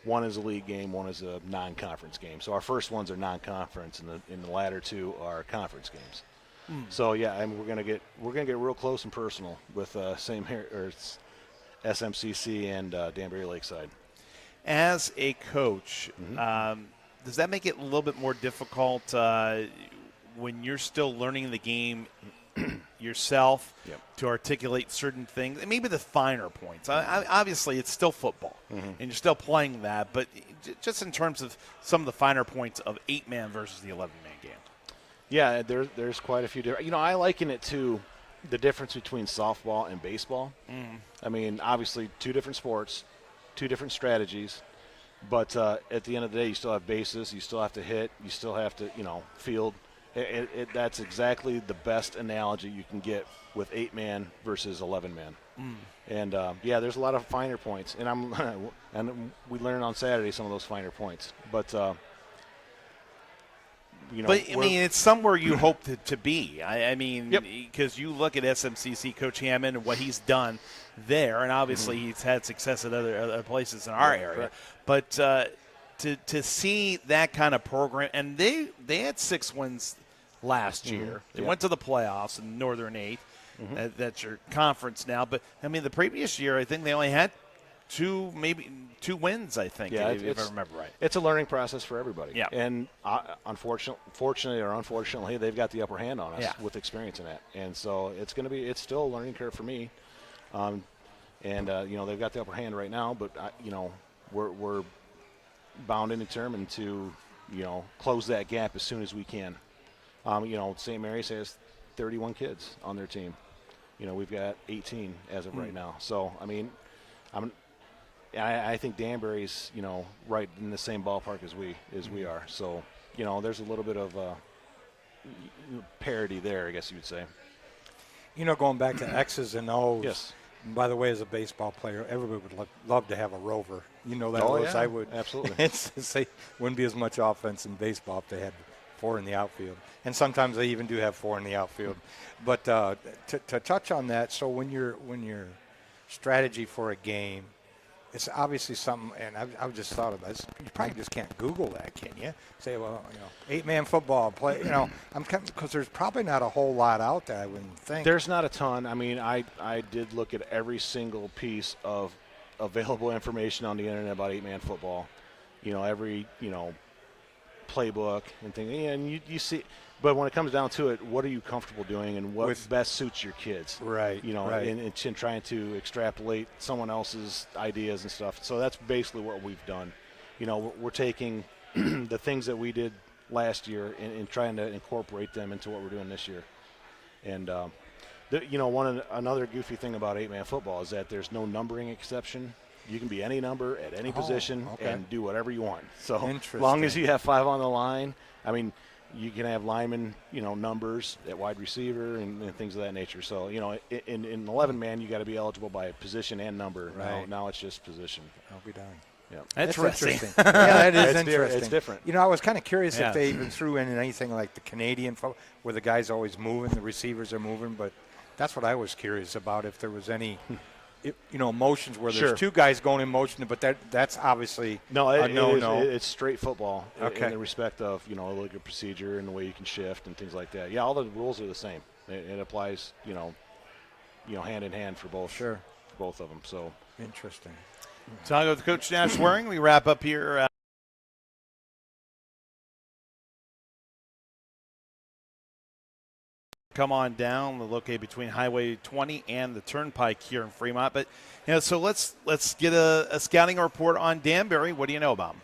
One is a league game, one is a non-conference game. So our first ones are non-conference, and the latter 2 are conference games. So yeah, I mean we're gonna get real close and personal with SMCC and Danbury Lakeside. As a coach, does that make it a little bit more difficult when you're still learning the game yourself to articulate certain things, and maybe the finer points? Obviously, it's still football, and you're still playing that, but just in terms of some of the finer points of 8-man versus the 11-man game. Yeah, there's quite a few different. I liken it to the difference between softball and baseball. I mean, obviously, 2 different sports, 2 different strategies, but at the end of the day, you still have bases, you still have to hit, you still have to field. That's exactly the best analogy you can get with 8-man versus 11-man. And there's a lot of finer points, and we learned on Saturday some of those finer points. But but I mean, it's somewhere you hope to be. I mean, because you look at SMCC, Coach Hammond, and what he's done there, and obviously he's had success at other places in our area. But to see that kind of program, and they had 6 wins last year. They went to the playoffs in Northern 8. That's your conference now. But, I mean, the previous year, I think they only had maybe two wins, I think, Yeah, if I remember right. It's a learning process for everybody. Yeah. And fortunately or unfortunately, they've got the upper hand on us Yeah. with experience in that. And so it's still a learning curve for me. They've got the upper hand right now, but we're bound and determined to, close that gap as soon as we can. St. Mary's has 31 kids on their team. We've got 18 as of right now. So, I think Danbury's, right in the same ballpark as we are. So, there's a little bit of parity there, I guess you would say. Going back to X's and O's. Yes. And by the way, as a baseball player, everybody would love to have a rover. That Oh, was yeah, I would absolutely. say wouldn't be as much offense in baseball if they had 4 in the outfield, and sometimes they even do have 4 in the outfield. But to touch on that, so when your strategy for a game, it's obviously something, and I've just thought of this. You probably just can't Google that, can you? Say, well, 8-man football play. Because there's probably not a whole lot out there. I wouldn't think. There's not a ton. I did look at every single piece of available information on the internet about 8-man football. Every playbook and things. And you see, but when it comes down to it, what are you comfortable doing and what best suits your kids? Right. Right. And trying to extrapolate someone else's ideas and stuff. So that's basically what we've done. We're taking the things that we did last year and trying to incorporate them into what we're doing this year. And another goofy thing about 8-man football is that there's no numbering exception. You can be any number at any position and do whatever you want. So as long as you have 5 on the line, you can have linemen, numbers at wide receiver and things of that nature. So, in 11-man, you got to be eligible by position and number. Right. Now it's just position. I'll be darned. Yeah. That's Interesting. interesting. Yeah, that is It's interesting. it's different. I was kind of curious Yeah. if they even threw in anything like the Canadian football, where the guys always moving, the receivers are moving. But that's what I was curious about, if there was any, motions where there's Sure. 2 guys going in motion, but that's obviously No, a no. it's straight football Okay. in the respect of, like a procedure and the way you can shift and things like that. Yeah, all the rules are the same. It applies, hand in hand for both. Sure. Both of them. So Interesting. Talking with Coach Nash Waring, we wrap up here. Come on down, located between Highway 20 and the Turnpike here in Fremont. But so let's get a scouting report on Danbury. What do you know about them?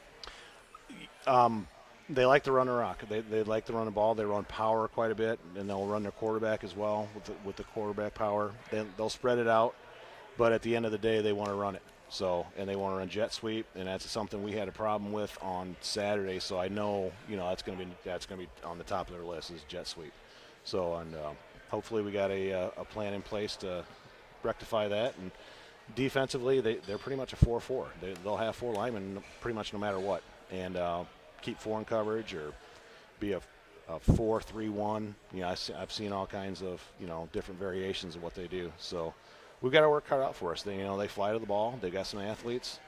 they like to run the rock. They like to run the ball. They run power quite a bit, and they'll run their quarterback as well with the quarterback power. They'll spread it out, but at the end of the day, they want to run it. So, and they want to run jet sweep, and that's something we had a problem with on Saturday. So I know, that's going to be on the top of their list is jet sweep. So, and hopefully we got a plan in place to rectify that. And defensively, they're pretty much a 4-4. They'll have 4 linemen pretty much no matter what, and keep 4 in coverage or be a 4-3-1. I've seen all kinds of different variations of what they do. So. We've got to work hard out for us. They fly to the ball. They got some athletes,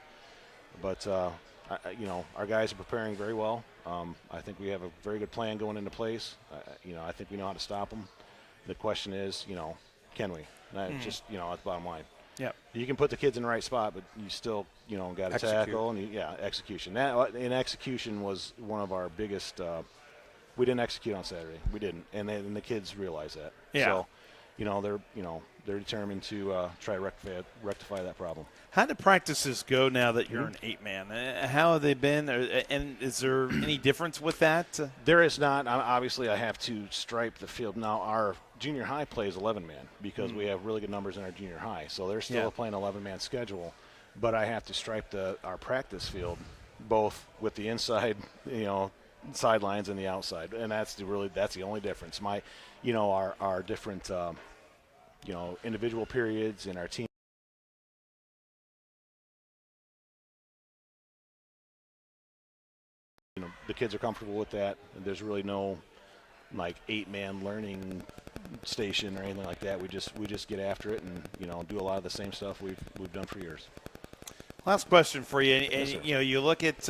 but our guys are preparing very well. I think we have a very good plan going into place. I think we know how to stop them. The question is, can we? Just that's the bottom line. Yeah, you can put the kids in the right spot, but you still got to tackle and execution. Execution was one of our biggest. We didn't execute on Saturday. We didn't, and the kids realize that. Yeah. So, they're determined to try to rectify that problem. How do practices go now that you're an 8-man? How have they been? And is there any difference with that? There is not. Obviously, I have to stripe the field. Now, our junior high plays 11-man because we have really good numbers in our junior high. So they're still playing 11-man schedule. But I have to stripe our practice field both with the inside, sidelines and the outside. And that's the only difference. Our different individual periods in our team. The kids are comfortable with that. And there's really no 8-man learning station or anything like that. We just get after it and do a lot of the same stuff we've done for years. Last question for you. And Yes, sir. you look at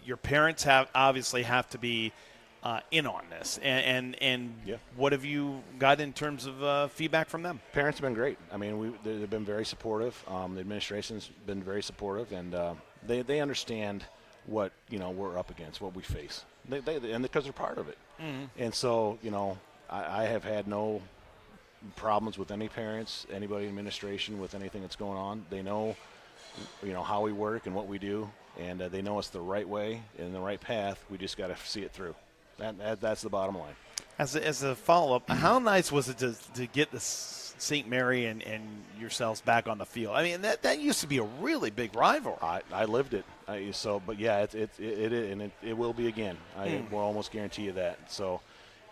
your parents obviously have to be in on this, and Yeah. what have you got in terms of feedback from them? Parents have been great. I mean, they've been very supportive. The administration's been very supportive, and they understand what we're up against, what we face. And because they're part of it. And so I have had no problems with any parents, anybody in administration with anything that's going on. They know how we work and what we do, and they know it's the right way and the right path. We just got to see it through. That's the bottom line. As a follow-up, how nice was it to get the St. Mary and yourselves back on the field? I mean, that used to be a really big rivalry. I lived it. But yeah, it will be again. I will almost guarantee you that. So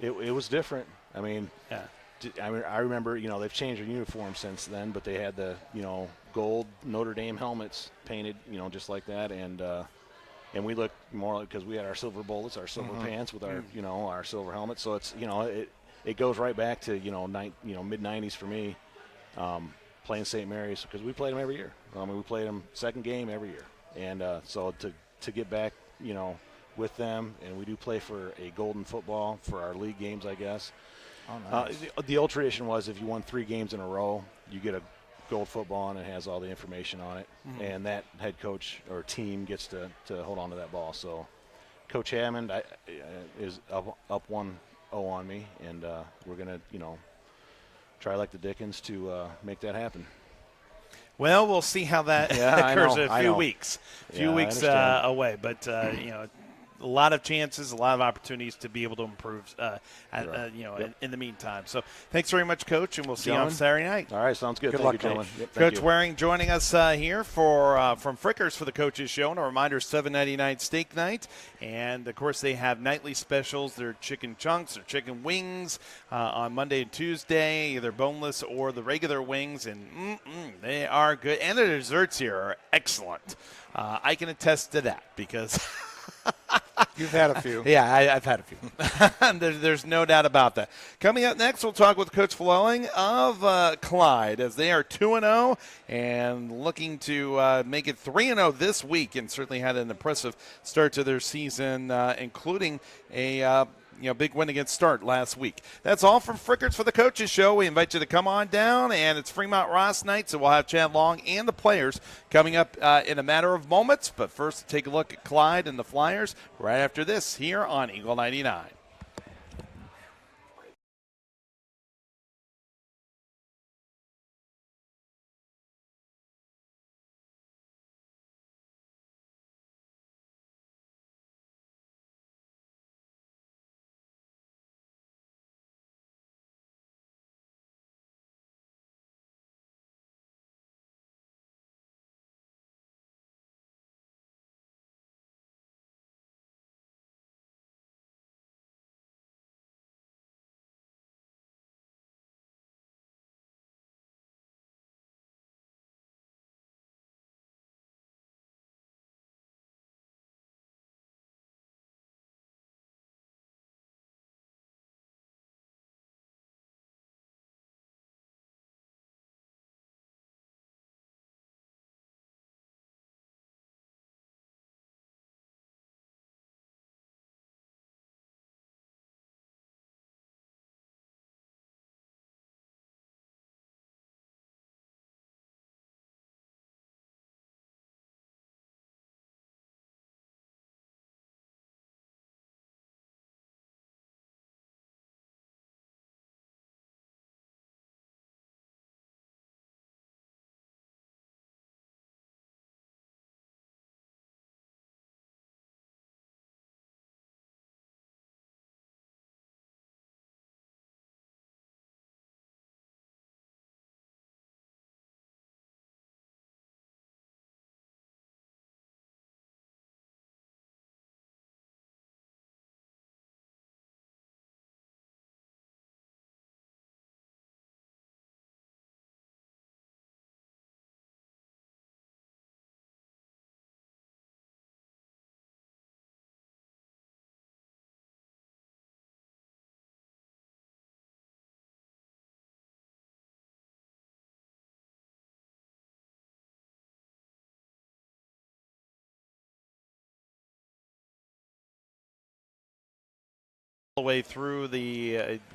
it was different. I mean, Yeah. I remember, they've changed their uniform since then, but they had the, gold Notre Dame helmets painted, just like that. And we looked more like, because we had our silver bullets, our silver pants with our, our silver helmets. So it's, it goes right back to, mid 90s for me, playing St. Mary's, because we played them every year. I mean, we played them second game every year. And so to get back, with them, and we do play for a golden football for our league games, I guess. Oh, nice. The old tradition was if you won 3 games in a row, you get a gold football, and it has all the information on it. And that head coach or team gets to hold on to that ball. So Coach Hammond is up 1-0 on me, and we're going to, try like the Dickens to make that happen. Well, we'll see how that I occurs know, in a I few know. weeks. Yeah, I understand. Away. But, a lot of chances, a lot of opportunities to be able to improve, in the meantime. So thanks very much, Coach, and we'll see you on Gentlemen. Saturday night. All right, sounds good. Good Thank luck, you, gentlemen. Coach. Yep, thank Coach you. Waring joining us here from Frickers for the Coaches Show. And a reminder, $7.99 steak night. And, of course, they have nightly specials. Their chicken chunks or chicken wings on Monday and Tuesday, either boneless or the regular wings. And they are good. And the desserts here are excellent. I can attest to that because – You've had a few. yeah, I've had a few. there's no doubt about that. Coming up next, we'll talk with Coach Flowing of Clyde as they are 2-0 and looking to make it 3-0 this week, and certainly had an impressive start to their season, including a big win against Start last week. That's all from Frickers for the Coaches Show. We invite you to come on down, and it's Fremont Ross night, so we'll have Chad Long and the players coming up in a matter of moments. But first, take a look at Clyde and the Flyers right after this here on Eagle 99. the way through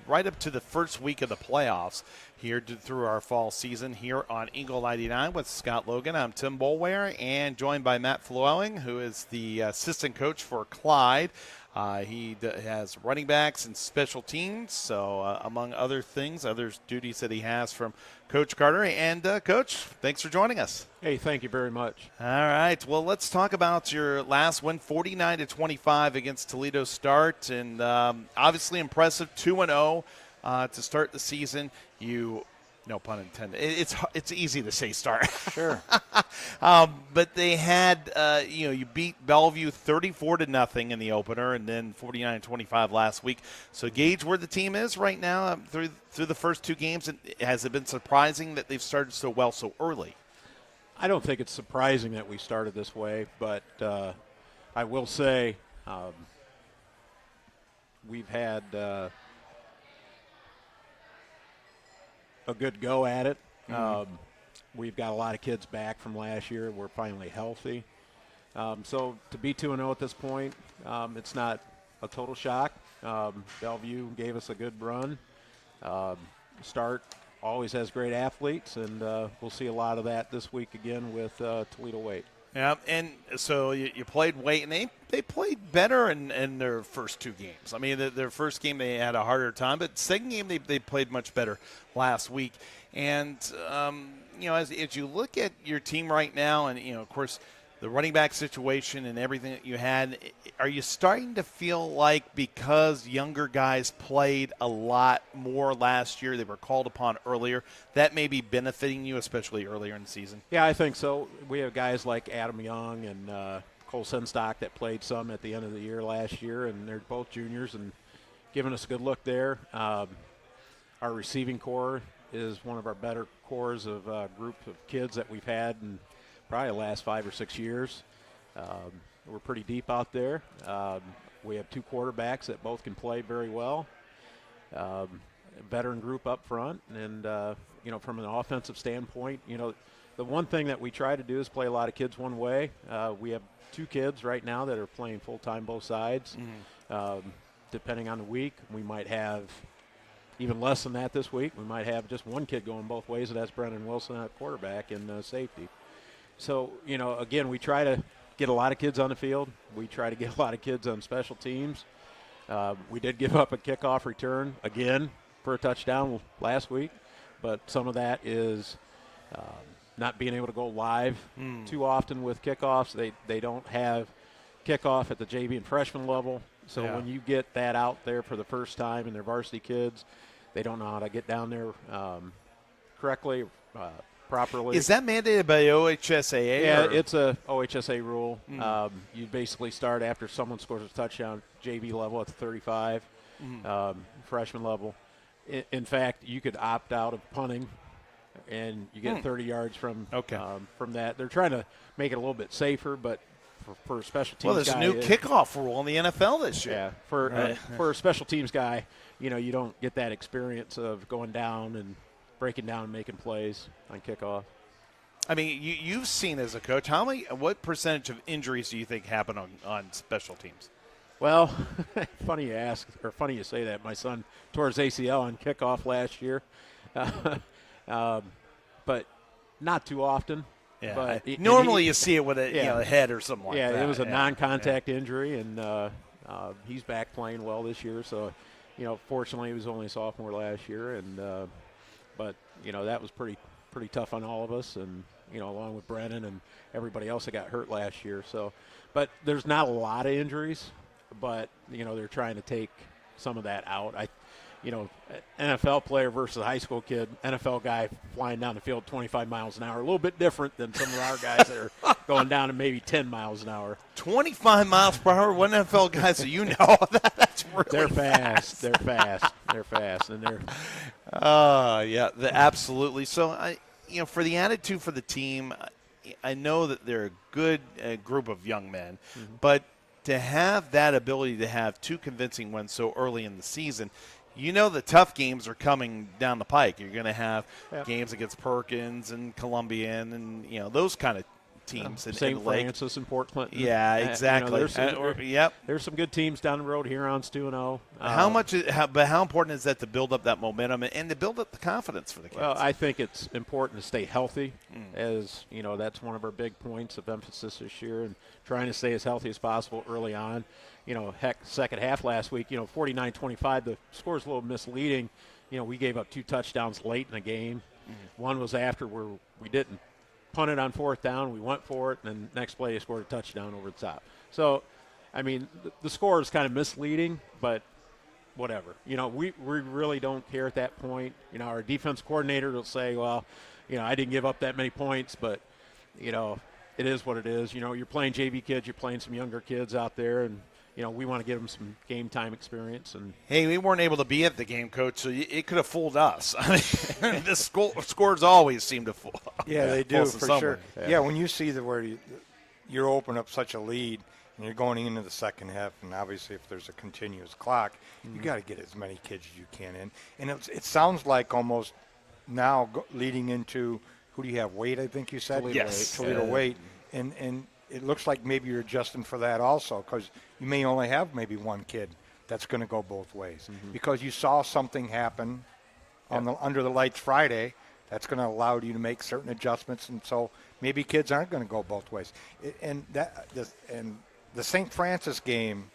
right up to the first week of the playoffs here through our fall season here on Eagle 99 with Scott Logan. I'm Tim Boulware and joined by Matt Flewelling, who is the assistant coach for Clyde. He has running backs and special teams, so among other things, other duties that he has from Coach Carter. And, Coach, thanks for joining us. Hey, thank you very much. All right. Well, let's talk about your last win, 49-25 against Toledo Start, and obviously impressive, 2-0 to start the season. No pun intended. It's easy to say start. Sure. But they had, you beat Bellevue 34-0 in the opener, and then 49-25 last week. So gauge where the team is right now through the first two games. And has it been surprising that they've started so well so early? I don't think it's surprising that we started this way, but I will say we've had a good go at it. We've got a lot of kids back from last year. We're finally healthy. So to be 2-0 at this point, it's not a total shock. Bellevue gave us a good run. Start always has great athletes, and we'll see a lot of that this week again with Toledo Waite. Yeah, and so you played Waite, and they played better in their first two games. I mean, their first game they had a harder time, but second game they played much better last week. And, as you look at your team right now and, of course, the running back situation and everything that you had, are you starting to feel like because younger guys played a lot more last year, they were called upon earlier, that may be benefiting you, especially earlier in the season? Yeah, I think so. We have guys like Adam Young and Cole Senstock that played some at the end of the year last year, and they're both juniors and giving us a good look there. Our receiving core is one of our better cores of group of kids that we've had in probably the last 5 or 6 years. We're pretty deep out there. We have two quarterbacks that both can play very well. Veteran group up front, and from an offensive standpoint, the one thing that we try to do is play a lot of kids one way. We have two kids right now that are playing full-time both sides. Depending on the week, we might have even less than that this week. We might have just one kid going both ways, and that's Brendan Wilson at quarterback and safety. So, again, we try to get a lot of kids on the field. We try to get a lot of kids on special teams. We did give up a kickoff return again for a touchdown last week, but some of that is not being able to go live too often with kickoffs. They don't have kickoff at the JV and freshman level. So when you get that out there for the first time and they're varsity kids, they don't know how to get down there correctly, properly. Is that mandated by OHSAA? Yeah, it's a OHSA rule. You basically start after someone scores a touchdown, JV level at the 35, freshman level. In fact, you could opt out of punting, and you get 30 yards from that. They're trying to make it a little bit safer, but for a special teams guy. Well, there's a new kickoff rule in the NFL this year. Yeah, for a special teams guy, you don't get that experience of going down and breaking down and making plays on kickoff. I mean, you've seen as a coach, what percentage of injuries do you think happen on special teams? Well, funny you ask, or funny you say that. My son tore his ACL on kickoff last year, but not too often. Yeah. But normally you see it with a head or something like that. Yeah, it was a non-contact injury, and he's back playing well this year. So, fortunately, he was only a sophomore last year, and but that was pretty tough on all of us, and along with Brennan and everybody else that got hurt last year. So, but there's not a lot of injuries, but they're trying to take some of that out. NFL player versus a high school kid, NFL guy flying down the field 25 miles an hour, a little bit different than some of our guys that are going down to maybe 10 miles an hour. 25 miles per hour, one NFL guy, so that's really They're fast. They're fast, and they're. Absolutely. So, for the attitude for the team, I know that they're a good group of young men, but to have that ability to have two convincing wins so early in the season, the tough games are coming down the pike. You're going to have games against Perkins and Columbian and, those kind of teams in St. the league. Francis and Port Clinton. Yeah, exactly. Yep. There's some good teams down the road. Huron's 2-0. But how important is that to build up that momentum and to build up the confidence for the kids? Well, I think it's important to stay healthy, as you know, that's one of our big points of emphasis this year, and trying to stay as healthy as possible early on. You know, heck, second half last week, 49-25, the score's a little misleading. You know, we gave up 2 touchdowns late in the game. One was after where we didn't punt it on 4th down. We went for it, and then next play they scored a touchdown over the top. So, I mean, the score is kind of misleading, but whatever. You know, we really don't care at that point. You know, our defense coordinator will say, well, I didn't give up that many points, but, it is what it is. You know, you're playing JV kids, you're playing some younger kids out there, and, we want to give them some game time experience. And hey, we weren't able to be at the game, Coach, so it could have fooled us. I mean, the scores always seem to fool. Yeah, they do, us in for some sure. way. Yeah, when you see where you're open up such a lead and you're going into the second half, and obviously if there's a continuous clock, you got to get as many kids as you can in. And it sounds like almost now leading into, who do you have, Wade, I think you said? Toledo Wade. And it looks like maybe you're adjusting for that also, because you may only have maybe one kid that's going to go both ways. Because you saw something happen under the lights Friday that's going to allow you to make certain adjustments, and so maybe kids aren't going to go both ways. And the St. Francis game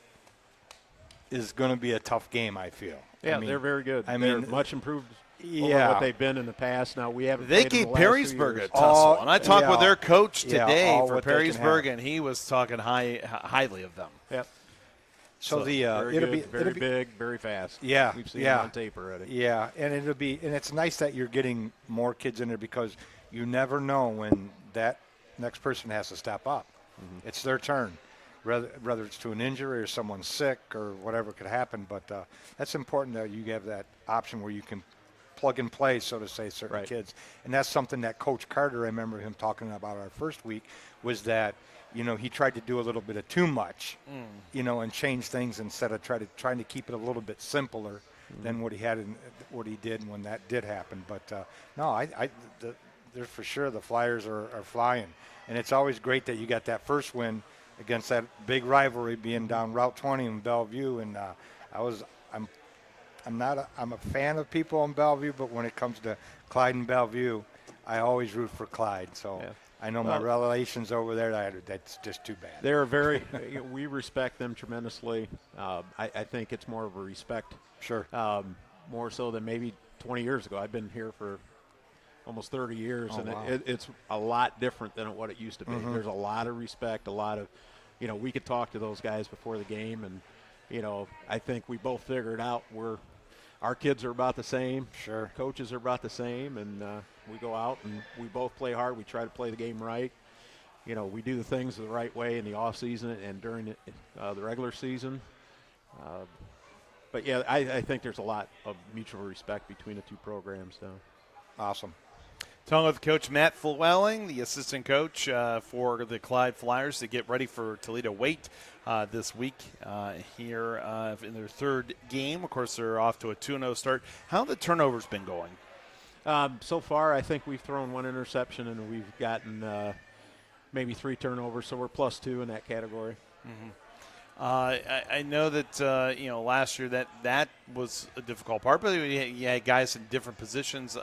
is going to be a tough game, I feel. Yeah, I mean, they're very good. I They're mean, much improved over yeah. what they've been in the past. Now, we haven't They played in gave the last 2 Perrysburg a years. tussle, Oh, and I talked with yeah. their coach Yeah, today all for what they can Perrysburg, have. and he was talking highly of them. Yep. So Very it'll good, be very big, very fast. Yeah, We've seen yeah. it on tape already. Yeah, and it's nice that you're getting more kids in there, because you never know when that next person has to step up. It's their turn, whether it's to an injury or someone's sick or whatever could happen. But that's important that you have that option where you can plug and play, so to say, certain kids. And that's something that Coach Carter, I remember him talking about our first week, was that he tried to do a little bit of too much, and change things instead of trying to keep it a little bit simpler than what he did when that did happen. But no, they're for sure the Flyers are flying, and it's always great that you got that first win against that big rivalry being down Route 20 in Bellevue. And I'm a fan of people in Bellevue, but when it comes to Clyde and Bellevue, I always root for Clyde. So. Yeah. I know my relations over there, that's just too bad. They're we respect them tremendously. I think it's more of a respect. Sure. More so than maybe 20 years ago. I've been here for almost 30 years, and wow. It's a lot different than what it used to be. There's a lot of respect, a lot of, we could talk to those guys before the game, and, I think we both figured out our kids are about the same. Sure. Coaches are about the same, and we go out and we both play hard. We try to play the game right. We do the things the right way in the off season and during the regular season. But yeah, I think there's a lot of mutual respect between the two programs now. Awesome. Talking with Coach Matt Flewelling, the assistant coach for the Clyde Flyers, to get ready for Toledo Waite this week here in their third game. Of course, they're off to a 2-0 start. How have the turnovers been going? So far, I think we've thrown one interception and we've gotten maybe 3 turnovers, so we're +2 in that category. I know that last year that was a difficult part, but you had guys in different positions.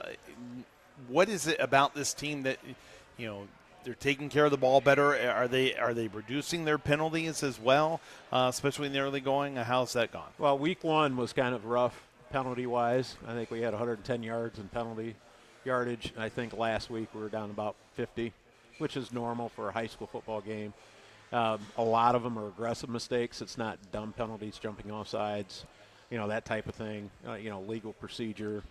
What is it about this team that they're taking care of the ball better? Are they reducing their penalties as well, especially in the early going? How's that gone? Well, week 1 was kind of rough penalty-wise. I think we had 110 yards in penalty yardage. I think last week we were down about 50, which is normal for a high school football game. A lot of them are aggressive mistakes. It's not dumb penalties, jumping off sides, that type of thing. Legal procedure,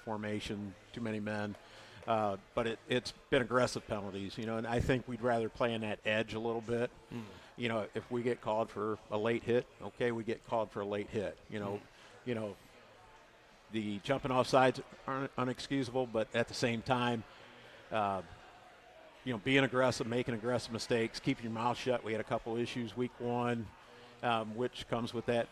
formation, too many men. But it's been aggressive penalties, and I think we'd rather play on that edge a little bit. If we get called for a late hit, okay, we get called for a late hit. The jumping off sides aren't unexcusable, but at the same time, being aggressive, making aggressive mistakes, keeping your mouth shut. We had a couple issues week 1, which comes with that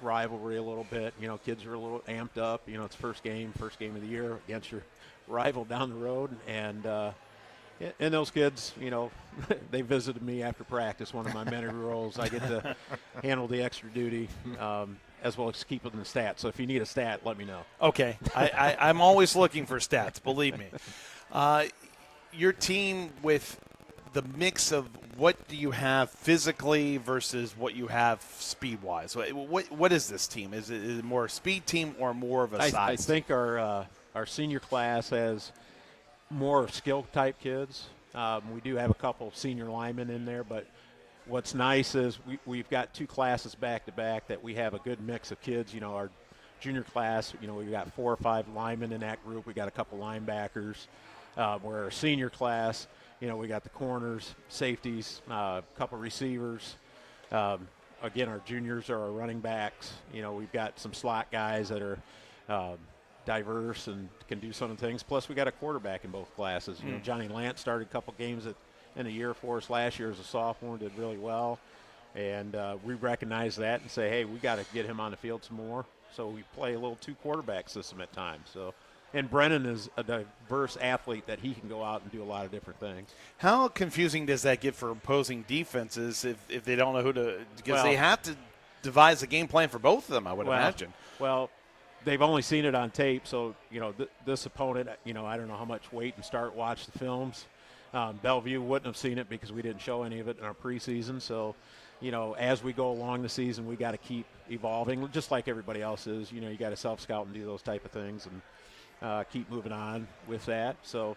rivalry a little bit. Kids are a little amped up. It's first game of the year against your rival down the road, and And those kids, they visited me after practice, one of my many roles. I get to handle the extra duty as well as keeping the stats. So if you need a stat, let me know. Okay. I'm always looking for stats, believe me. Your team, with the mix of what do you have physically versus what you have speed-wise? What is this team? Is it more a speed team or more of a size? I think our senior class has more skill-type kids. We do have a couple senior linemen in there, but what's nice is we've got 2 classes back-to-back that we have a good mix of kids. Our junior class, we've got 4 or 5 linemen in that group. We got a couple linebackers. Where our senior class, we got the corners, safeties, a couple receivers. Again, our juniors are our running backs. We've got some slot guys that are diverse and can do some of the things. Plus, we got a quarterback in both classes. Johnny Lance started a couple games in a year for us last year as a sophomore, did really well. And we recognize that and say, hey, we got to get him on the field some more. So we play a little 2-quarterback system at times. And Brennan is a diverse athlete that he can go out and do a lot of different things. How confusing does that get for opposing defenses if they don't know who to – because they have to devise a game plan for both of them, I would imagine. Well, they've only seen it on tape, so, this opponent, I don't know how much wait and watch the films. Bellevue wouldn't have seen it because we didn't show any of it in our preseason. So, as we go along the season, we got to keep evolving, just like everybody else is. You got to self-scout and do those type of things and keep moving on with that. So,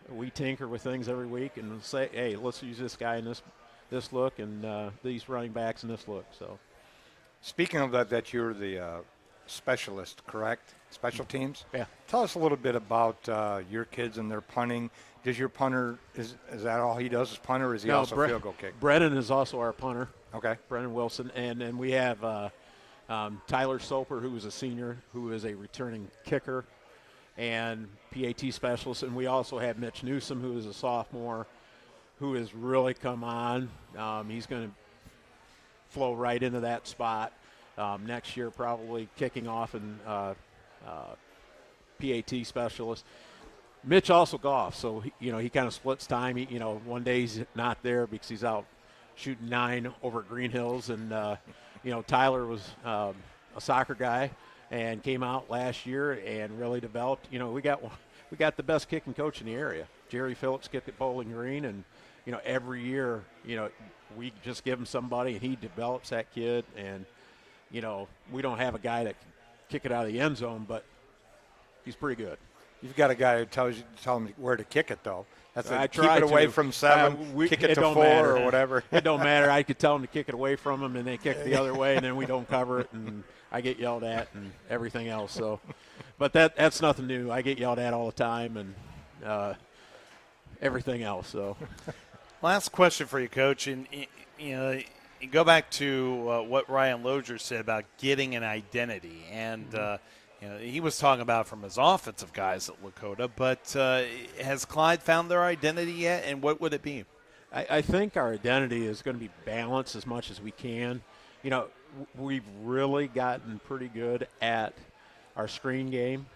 we tinker with things every week and say, hey, let's use this guy in this look and these running backs in this look. So, Speaking of that you're the specialist, correct? Special teams? Yeah. Tell us a little bit about your kids and their punting. Does your punter, is that all he does is punter, or is he also field goal kick? Brennan is also our punter. Okay. Brennan Wilson. And then we have Tyler Soper, who is a senior, who is a returning kicker and PAT specialist. And we also have Mitch Newsom, who is a sophomore, who has really come on. He's going to flow right into that spot next year, probably kicking off in PAT specialist. Mitch also golfs, so he kind of splits time. One day he's not there because he's out shooting 9 over at Green Hills, and Tyler was a soccer guy and came out last year and really developed. We got the best kicking coach in the area. Jerry Phillips kicked at Bowling Green, and every year we just give him somebody and he develops that kid. And we don't have a guy that can kick it out of the end zone, but he's pretty good. You've got a guy who tell him where to kick it, though. That's keep try it away to. from 7, kick it to 4 matter. or whatever. It don't matter. I could tell them to kick it away from them, and they kick the other way, and then we don't cover it, and I get yelled at and everything else. So, but that's nothing new. I get yelled at all the time and everything else. So, last question for you, Coach, and you go back to what Ryan Lozier said about getting an identity, and he was talking about from his offensive guys at Lakota, but has Clyde found their identity yet, and what would it be? I think our identity is going to be balanced as much as we can. We've really gotten pretty good at our screen game,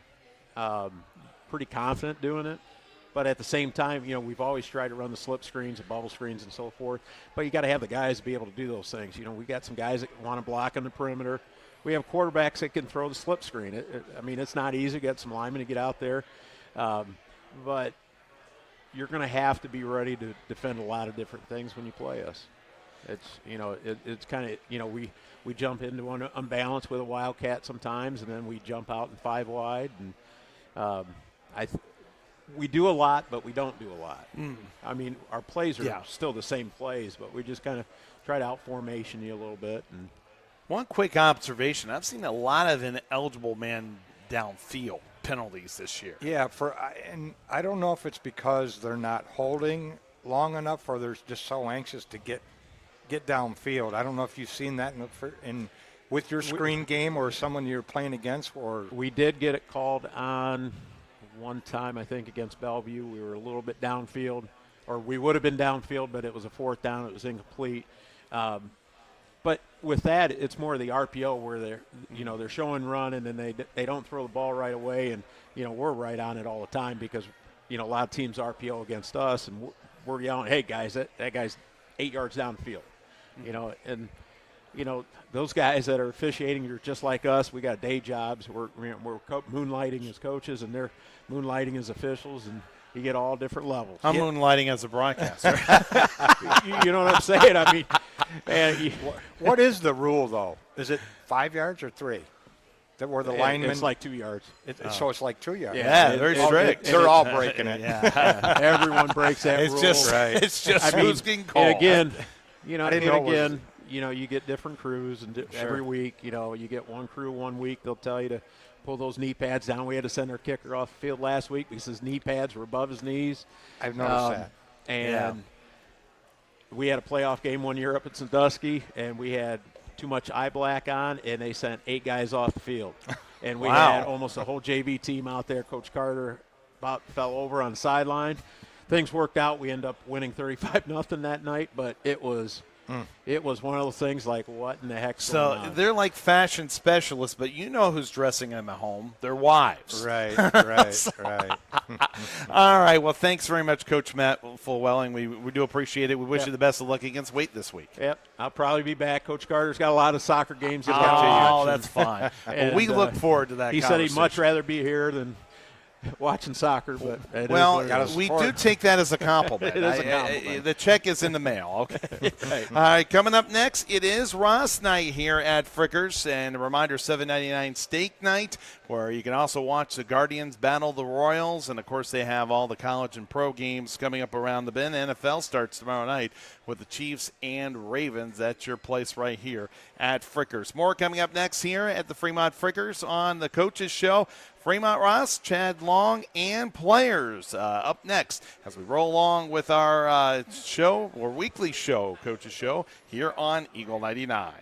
pretty confident doing it. But at the same time, we've always tried to run the slip screens and bubble screens and so forth. But you got to have the guys to be able to do those things. We got some guys that want to block on the perimeter. We have quarterbacks that can throw the slip screen. It's not easy. Get some linemen to get out there, but you're going to have to be ready to defend a lot of different things when you play us. It's kind of we jump into one unbalanced with a wildcat sometimes, and then we jump out in 5 wide, and we do a lot, but we don't do a lot. Our plays are still the same plays, but we just kind of try to out-formation you a little bit. And one quick observation, I've seen a lot of ineligible man downfield penalties this year. Yeah, and I don't know if it's because they're not holding long enough or they're just so anxious to get downfield. I don't know if you've seen that with your screen game or someone you're playing against. Or we did get it called on one time, I think, against Bellevue. We were a little bit downfield, or we would have been downfield, but it was a 4th down. It was incomplete. But with that, it's more the RPO where they're they're showing run, and then they don't throw the ball right away, and we're right on it all the time because a lot of teams RPO against us, and we're yelling, "Hey guys, that guy's 8 yards down the field," and those guys that are officiating are just like us. We got day jobs. We're moonlighting as coaches, and they're moonlighting as officials, and you get all different levels. I'm moonlighting as a broadcaster. You know what I'm saying? I mean, and What is the rule, though? Is it 5 yards or 3? That where the linemen? it's like 2 yards. So it's like 2 yards. Yeah, they're strict. They're all breaking it. Yeah. Everyone breaks that It's rule. just Right. it's just I mean, who's getting called. and again, I didn't know it was- you get different crews, and every week, you get one crew 1 week. They'll tell you to pull those knee pads down. We had to send our kicker off the field last week because his knee pads were above his knees. I've noticed that. And we had a playoff game one year up at Sandusky, and we had too much eye black on, and they sent 8 guys off the field. And we Wow. had almost a whole JV team out there. Coach Carter about fell over on the sideline. Things worked out. We ended up winning 35-0 that night, but it was one of those things like, what in the heck's going So on? they're like fashion specialists, but you know who's dressing them at home? Their wives. Right. All right. Well, thanks very much, Coach Matt Fullwelling. We do appreciate it. We wish you the best of luck against Waite this week. Yep, I'll probably be back. Coach Carter's got a lot of soccer games to watch. Oh, that's fine. Well, And, we look forward to that. He said he'd much conversation. rather be here than watching soccer, but it is Well, what it is. we do take that as a compliment. It is a compliment. The check is in the mail. Okay. All right. Coming up next, it is Ross Night here at Frickers, and a reminder: $7.99 steak night, where you can also watch the Guardians battle the Royals, and of course they have all the college and pro games coming up around the bend. NFL starts tomorrow night with the Chiefs and Ravens. That's your place right here at Frickers. More coming up next here at the Fremont Frickers on the Coaches Show. Fremont Ross, Chad Long, and players up next as we roll along with our show, or weekly show, Coaches Show, here on Eagle 99.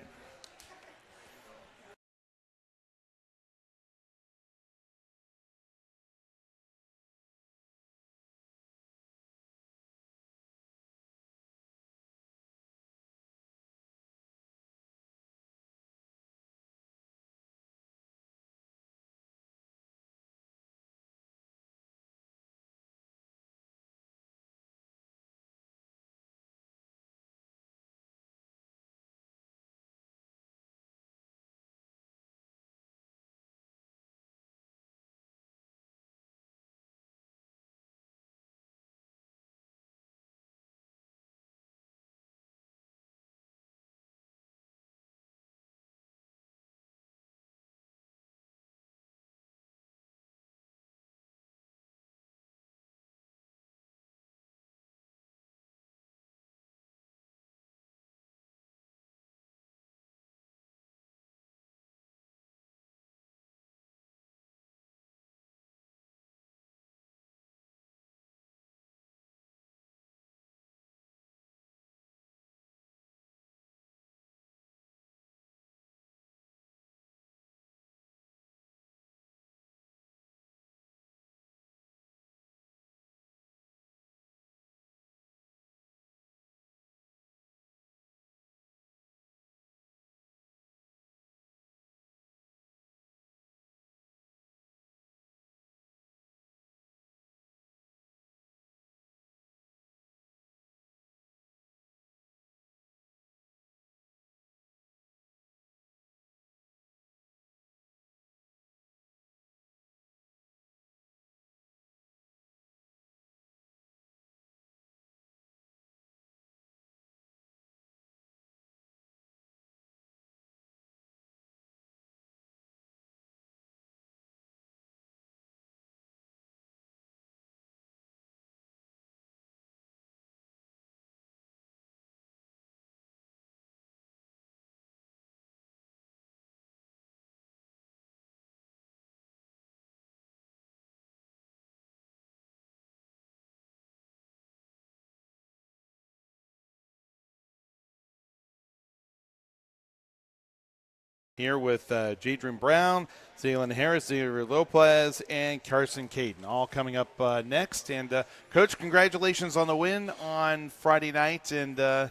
Here with Jadrian Brown, Zaylen Harris, Xavier Lopez, and Carson Caden, all coming up next. And, Coach, congratulations on the win on Friday night. And,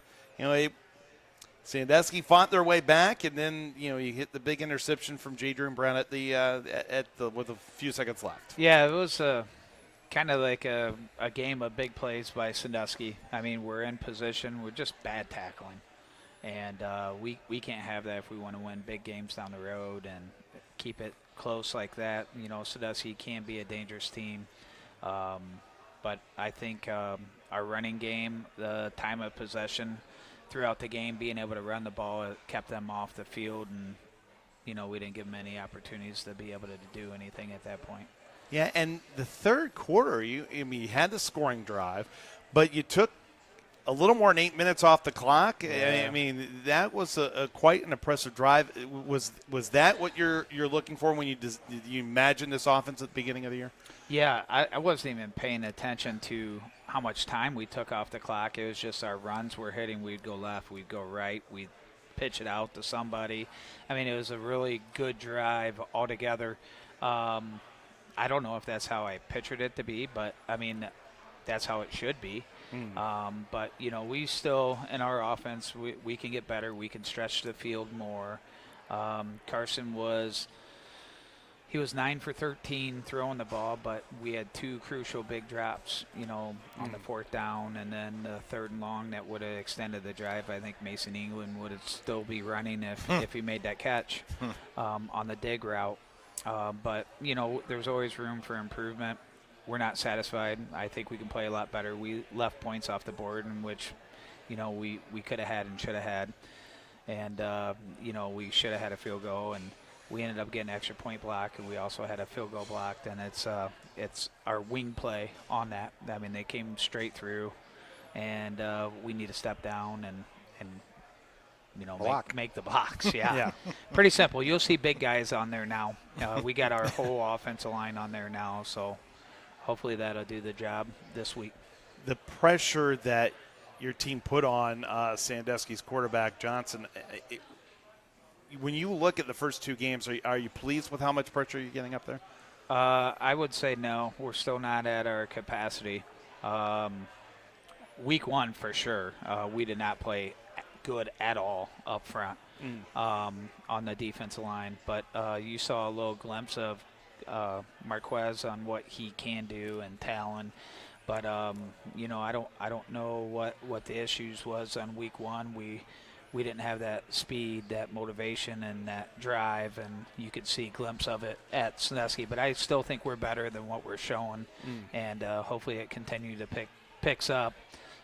Sandusky fought their way back, and then, you hit the big interception from Jadrian Brown at with a few seconds left. Yeah, it was kind of like a game of big plays by Sandusky. I mean, we're in position. We're just bad tackling. And we can't have that if we want to win big games down the road and keep it close like that. You know, Sandusky can be a dangerous team. But I think our running game, the time of possession throughout the game, being able to run the ball, it kept them off the field. And, you know, we didn't give them any opportunities to be able to do anything at that point. Yeah, and the third quarter, you had the scoring drive, but you took a little more than 8 minutes off the clock. Yeah. I mean, that was a quite an impressive drive. Was that what you're looking for when did you imagine this offense at the beginning of the year? Yeah, I wasn't even paying attention to how much time we took off the clock. It was just our runs were hitting. We'd go left, we'd go right, we'd pitch it out to somebody. I mean, it was a really good drive altogether. I don't know if that's how I pictured it to be, but, I mean, that's how it should be. But, you know, we still, in our offense, we can get better. We can stretch the field more. Carson was 9 for 13 throwing the ball, but we had 2 crucial big drops, you know, on the 4th down, and then the 3rd and long that would have extended the drive. I think Mason England would still be running if he made that catch on the dig route. But, you know, there's always room for improvement. We're not satisfied. I think we can play a lot better. We left points off the board in which, you know, we could have had and should have had. And, you know, we should have had a field goal, and we ended up getting an extra point block, and we also had a field goal blocked, and it's our wing play on that. I mean, they came straight through, and we need to step down and you know, make the box. Yeah. Yeah. Pretty simple. You'll see big guys on there now. We got our whole offensive line on there now, so hopefully that'll do the job this week. The pressure that your team put on Sandusky's quarterback, Johnson, when you look at the first 2 games, are you pleased with how much pressure you're getting up there? I would say no. We're still not at our capacity. Week 1 for sure. We did not play good at all up front on the defensive line. But you saw a little glimpse of Marquez on what he can do and talent. But you know, I don't know what the issues was on week 1. We didn't have that speed, that motivation, and that drive, and you could see a glimpse of it at Sandusky. But I still think we're better than what we're showing, and hopefully it continues to picks up,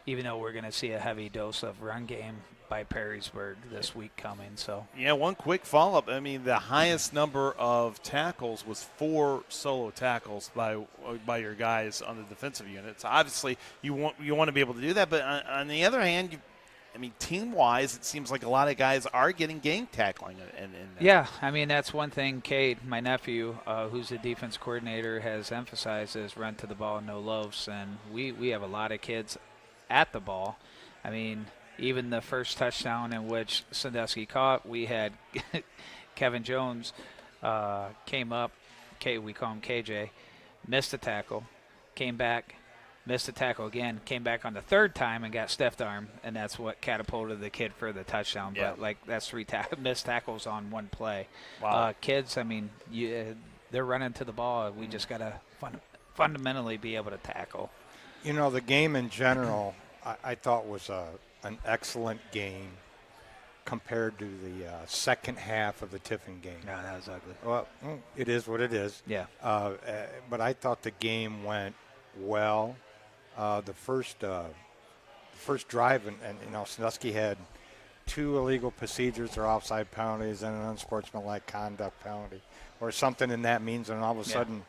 even though we're going to see a heavy dose of run game by Perrysburg this week coming. So yeah, one quick follow-up. I mean, the highest number of tackles was 4 solo tackles by your guys on the defensive unit. So obviously, you want to be able to do that. But on the other hand, team-wise, it seems like a lot of guys are getting game tackling. Yeah, I mean, that's one thing Cade, my nephew, who's the defense coordinator, has emphasized is run to the ball, no loafs. And we have a lot of kids at the ball. I mean, even the first touchdown in which Sandusky caught, we had Kevin Jones came up, we call him KJ, missed a tackle, came back, missed a tackle again, came back on the 3rd time and got stiff arm, and that's what catapulted the kid for the touchdown. Yeah. But, that's 3 missed tackles on 1 play. Wow. Kids, I mean, they're running to the ball. We just got to fundamentally be able to tackle. You know, the game in general, I thought was an excellent game compared to the second half of the Tiffin game. No, that was ugly. Well, it is what it is. Yeah. But I thought the game went well. The first drive, and you know, Sandusky had 2 illegal procedures or offside penalties and an unsportsmanlike conduct penalty or something, and that means, and all of a sudden,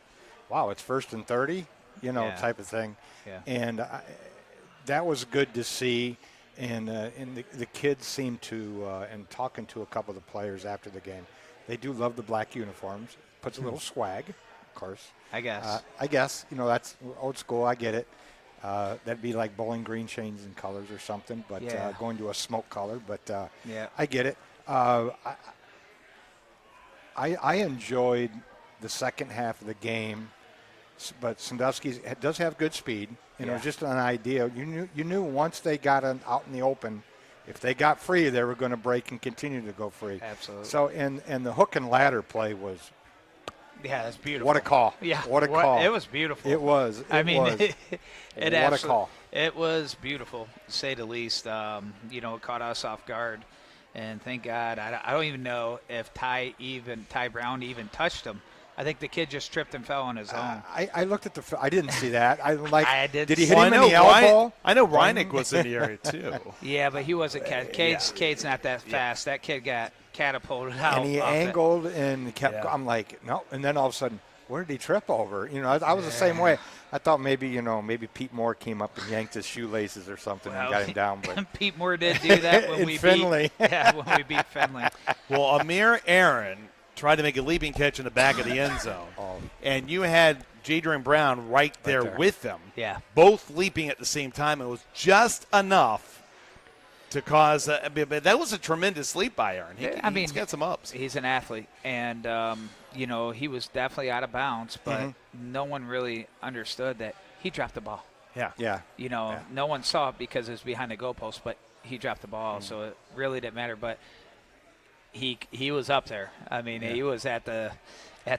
wow, it's 1st and 30, you know, type of thing. Yeah. And that was good to see. And the kids seem to, and talking to a couple of the players after the game, they do love the black uniforms. Puts a little swag, of course. I guess. You know, that's old school. I get it. That'd be like Bowling Green changing colors or something, but going to a smoke color. But I get it. I enjoyed the second half of the game, but Sandusky does have good speed. And it was just an idea. You knew once they got out in the open, if they got free, they were going to break and continue to go free. Absolutely. So, and the hook and ladder play was Yeah, that's beautiful. What a call. Yeah. What a call. It was beautiful. It was. I mean, was. it What a call. It was beautiful, to say the least. You know, it caught us off guard. And thank God, I don't even know if Ty Brown even touched him. I think the kid just tripped and fell on his own. I looked at I didn't see that. I didn't did he see hit him in the elbow? I know Reineck was in the area too. Yeah, but he wasn't. Cade's not that fast. That kid got catapulted out. And he off it. angled and kept. Yeah. I'm like, no. And then all of a sudden, where did he trip over? You know, I was the same way. I thought maybe Pete Moore came up and yanked his shoelaces or something and got him down. But Pete Moore did do that when In we Findlay. when we beat Findlay. Well, Amir Aaron tried to make a leaping catch in the back of the end zone, and you had Jadrian Brown right there with them. Yeah. Both leaping at the same time. It was just enough to cause. But that was a tremendous leap by Aaron. He's got some ups. He's an athlete, and you know, he was definitely out of bounds, but no one really understood that he dropped the ball. yeah. You know, no one saw it because it was behind the goalpost, but he dropped the ball, so it really didn't matter. But he was up there. I mean, he was at the.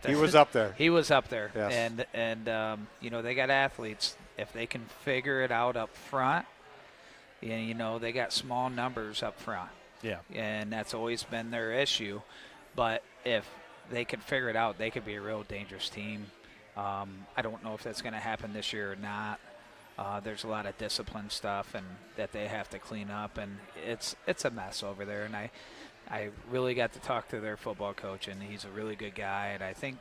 He was up there. He was up there, Yes. and you know, they got athletes. If they can figure it out up front, and you know, they got small numbers up front. Yeah. And that's always been their issue. But if they could figure it out, they could be a real dangerous team. I don't know if that's going to happen this year or not. There's a lot of discipline stuff and that they have to clean up, and it's a mess over there. And I really got to talk to their football coach, and he's a really good guy. And I think,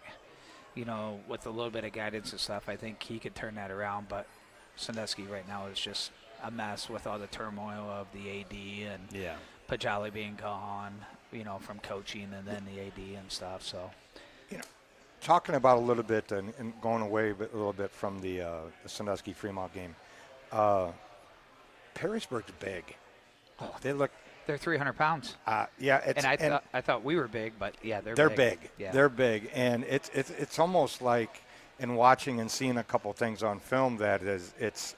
you know, with a little bit of guidance and stuff, I think he could turn that around. But Sandusky right now is just a mess with all the turmoil of the AD and Pajali being gone, you know, from coaching and then the AD and stuff. So, You know, talking about a little bit and going away a little bit from the Sandusky Fremont game, Perrysburg's big. Oh, They look. they're 300 pounds. It's, And I thought we were big, but yeah, they're big. Yeah. They're big, and it's almost like in watching and seeing a couple things on film that it's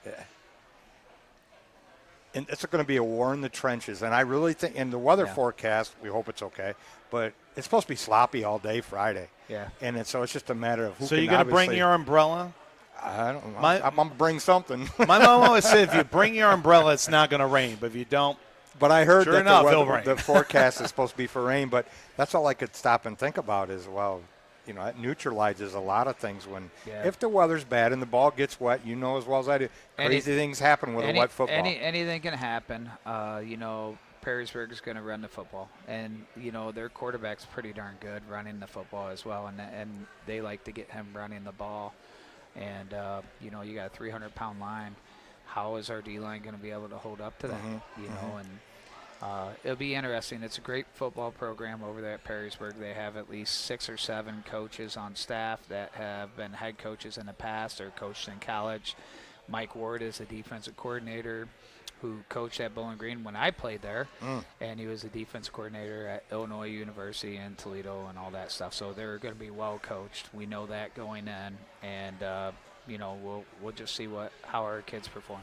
going to be a war in the trenches. And I really think in the weather forecast, we hope it's okay, but it's supposed to be sloppy all day Friday. Yeah. And so it's just a matter of who. So can you're going to bring obviously- your umbrella? I don't know. I'm going to bring something. My mom always said, if you bring your umbrella, it's not going to rain. But if you don't, But I heard Sure that enough, the, it'll weather, rain. the forecast is supposed to be for rain, but that's all I could stop and think about is, well, you know, it neutralizes a lot of things when if the weather's bad and the ball gets wet, you know as well as I do, crazy things happen with a wet football. Anything can happen. You know, Perrysburg is going to run the football, and you know their quarterback's pretty darn good running the football as well, and they like to get him running the ball. And you know, you got a 300-pound line. How is our D-line going to be able to hold up to that? You know, and it'll be interesting. It's a great football program over there at Perrysburg. They have at least 6 or 7 coaches on staff that have been head coaches in the past or coached in college. Mike Ward is a defensive coordinator who coached at Bowling Green when I played there, and he was a defensive coordinator at Illinois University in Toledo and all that stuff. So they're going to be well coached. We know that going in, and you know, we'll just see how our kids perform.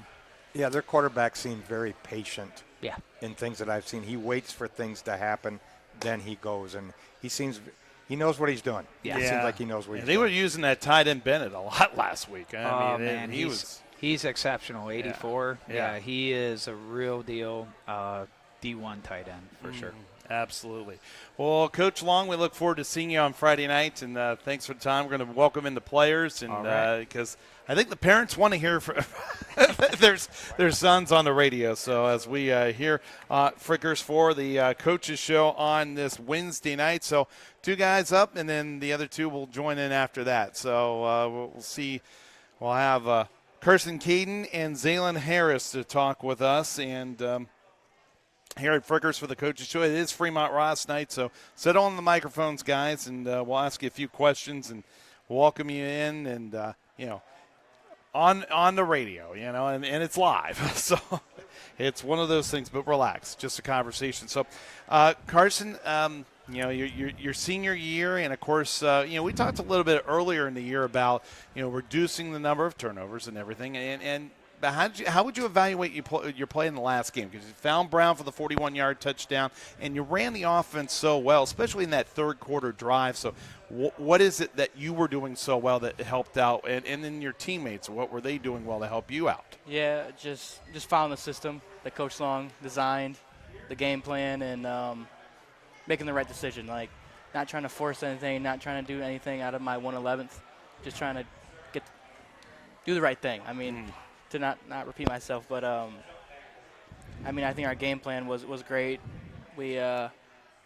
Yeah, their quarterback seems very patient. Yeah. In things that I've seen, he waits for things to happen, then he goes, and he knows what he's doing. Yeah. It seems like he knows what he's they doing. were using that tight end Bennett a lot last week. I mean, man, he's exceptional. 84. Yeah. He is a real deal D1 tight end for sure. Absolutely. Well, Coach Long, we look forward to seeing you on Friday night, and thanks for the time. We're going to welcome in the players, and because I think the parents want to hear from their sons on the radio. So as we hear Frickers for the coaches show on this Wednesday night, so 2 guys up, and then the other 2 will join in after that. So we'll see. We'll have Kirsten Caden and Zaylin Harris to talk with us, and here at Frickers for the Coaches Show. It is Fremont Ross night, so sit on the microphones, guys, and we'll ask you a few questions and welcome you in, and you know, on the radio, you know, and it's live, so it's one of those things. But relax, just a conversation. So, Carson, you know, your senior year, and of course, you know, we talked a little bit earlier in the year about, you know, reducing the number of turnovers and everything, and but how would you evaluate your play in the last game? Because you found Brown for the 41-yard touchdown, and you ran the offense so well, especially in that third quarter drive. So what is it that you were doing so well that helped out? And then your teammates, what were they doing well to help you out? Yeah, just following the system that Coach Long designed, the game plan, and making the right decision. Like, not trying to force anything, not trying to do anything out of my 111th, just trying to do the right thing. I mean, to not repeat myself, but I mean, I think our game plan was great. It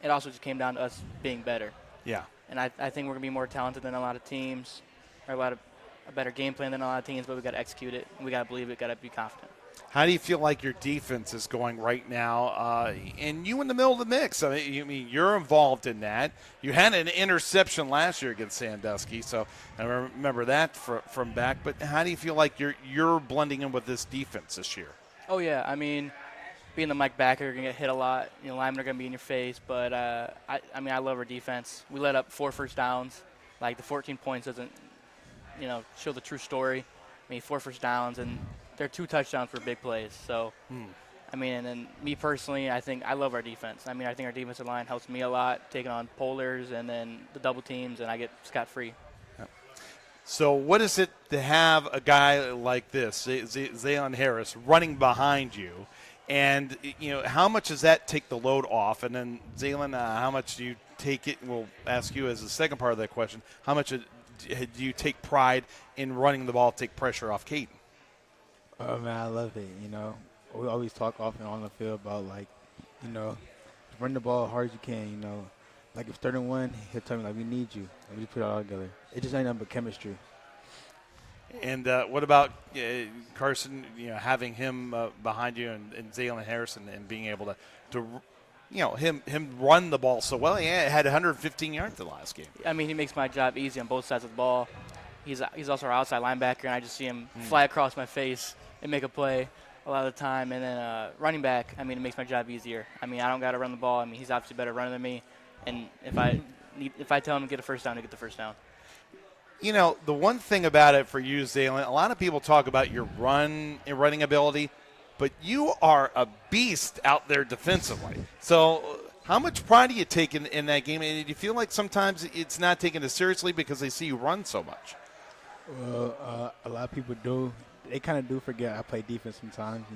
also just came down to us being better. Yeah. And I think we're gonna be more talented than a lot of teams, or a better game plan than a lot of teams, but we got to execute it. We got to believe it. Got to be confident. How do you feel like your defense is going right now? And you in the middle of the mix. I mean, you're involved in that. You had an interception last year against Sandusky, so I remember that from back. But how do you feel like you're blending in with this defense this year? Oh yeah, I mean, being the Mike backer, you're gonna get hit a lot. You know, linemen are gonna be in your face. But I mean, I love our defense. We let up 4 first downs. Like, the 14 points doesn't, show the true story. I mean, 4 first downs, and they're 2 touchdowns for big plays. So, I mean, and then me personally, I love our defense. I mean, I think our defensive line helps me a lot, taking on polars and then the double teams, and I get scot-free. So what is it to have a guy like this, Zaylon Harris, running behind you? And, how much does that take the load off? And then, Zaylon, how much do you take it? We'll ask you as the second part of that question. How much do you take pride in running the ball, take pressure off Caden? Oh, man, I love it. We always talk off and on the field about, run the ball as hard as you can, Like, if 31, he'll tell me, like, we need you. And we just put it all together. It just ain't nothing but chemistry. And what about Carson, having him behind you and Zaylon Harrison and being able to him run the ball so well? He had 115 yards the last game. I mean, he makes my job easy on both sides of the ball. He's also our outside linebacker, and I just see him fly across my face and make a play a lot of the time. And then running back, I mean, it makes my job easier. I mean, I don't got to run the ball. I mean, he's obviously better runner than me. And if I tell him to get a first down, to get the first down. The one thing about it for you, Zaylon, a lot of people talk about your running ability, but you are a beast out there defensively. So how much pride do you take in that game? And do you feel like sometimes it's not taken as seriously because they see you run so much? Well, a lot of people do. They kind of do forget I play defense sometimes.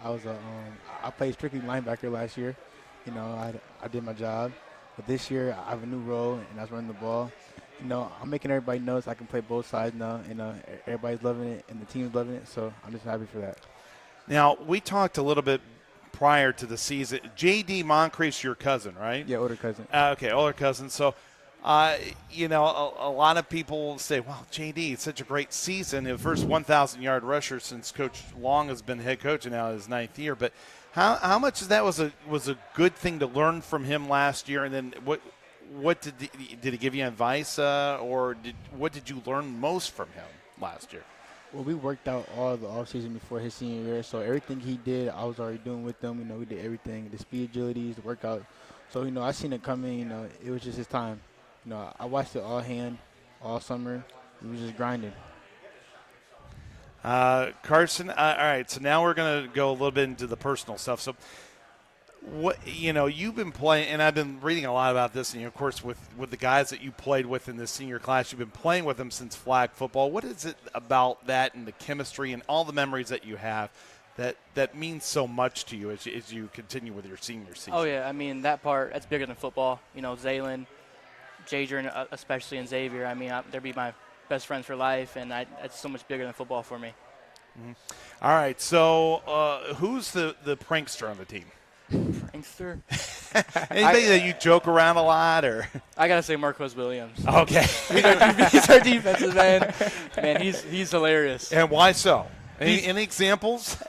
I played strictly linebacker last year. I did my job. But this year, I have a new role, and that's running the ball. I'm making everybody know so I can play both sides now. Everybody's loving it, and the team's loving it, so I'm just happy for that. Now, we talked a little bit prior to the season. J.D. Moncrief's your cousin, right? Yeah, older cousin. Okay, older cousin. So, a lot of people say, well, J.D., it's such a great season. The first 1,000-yard rusher since Coach Long has been head coach and now his 9th year. But how much of that was a good thing to learn from him last year? And then what did he give you advice or what did you learn most from him last year? Well, we worked out all the offseason before his senior year, so everything he did, I was already doing with them. We did everything, the speed agilities, the workout. So, I seen it coming. It was just his time. I watched it all hand, all summer. We was just grinding. Carson, all right, so now we're going to go a little bit into the personal stuff. So, you've been playing, and I've been reading a lot about this, and of course with the guys that you played with in this senior class, you've been playing with them since flag football. What is it about that and the chemistry and all the memories that you have that means so much to you as you continue with your senior season? Oh, yeah, I mean, that part, that's bigger than football. Zaylon, Jadrian, especially, and Xavier, I mean, they'll be my best friends for life, and that's so much bigger than football for me. Mm-hmm. All right, so who's the prankster on the team? Prankster? Anybody that you joke around a lot, or? I gotta say Marquez Williams. Okay. He's our defensive man. Man, he's hilarious. And why so? Any examples?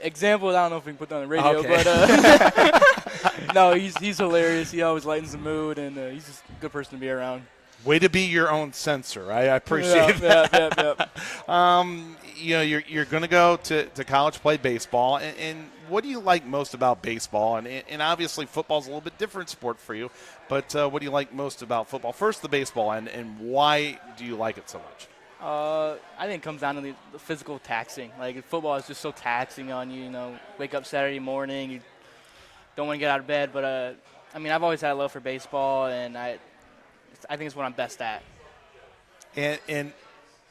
Examples, I don't know if we can put that on the radio, okay. But no, he's hilarious. He always lightens the mood, and he's just a good person to be around. Way to be your own censor. I appreciate that. Yeah. You're going to go to college, play baseball, and what do you like most about baseball? And obviously football's a little bit different sport for you, but what do you like most about football? First, the baseball, and why do you like it so much? I think it comes down to the physical taxing. Like football is just so taxing on you. You know, wake up Saturday morning, you don't want to get out of bed. But I mean, I've always had a love for baseball, and I think it's what I'm best at. And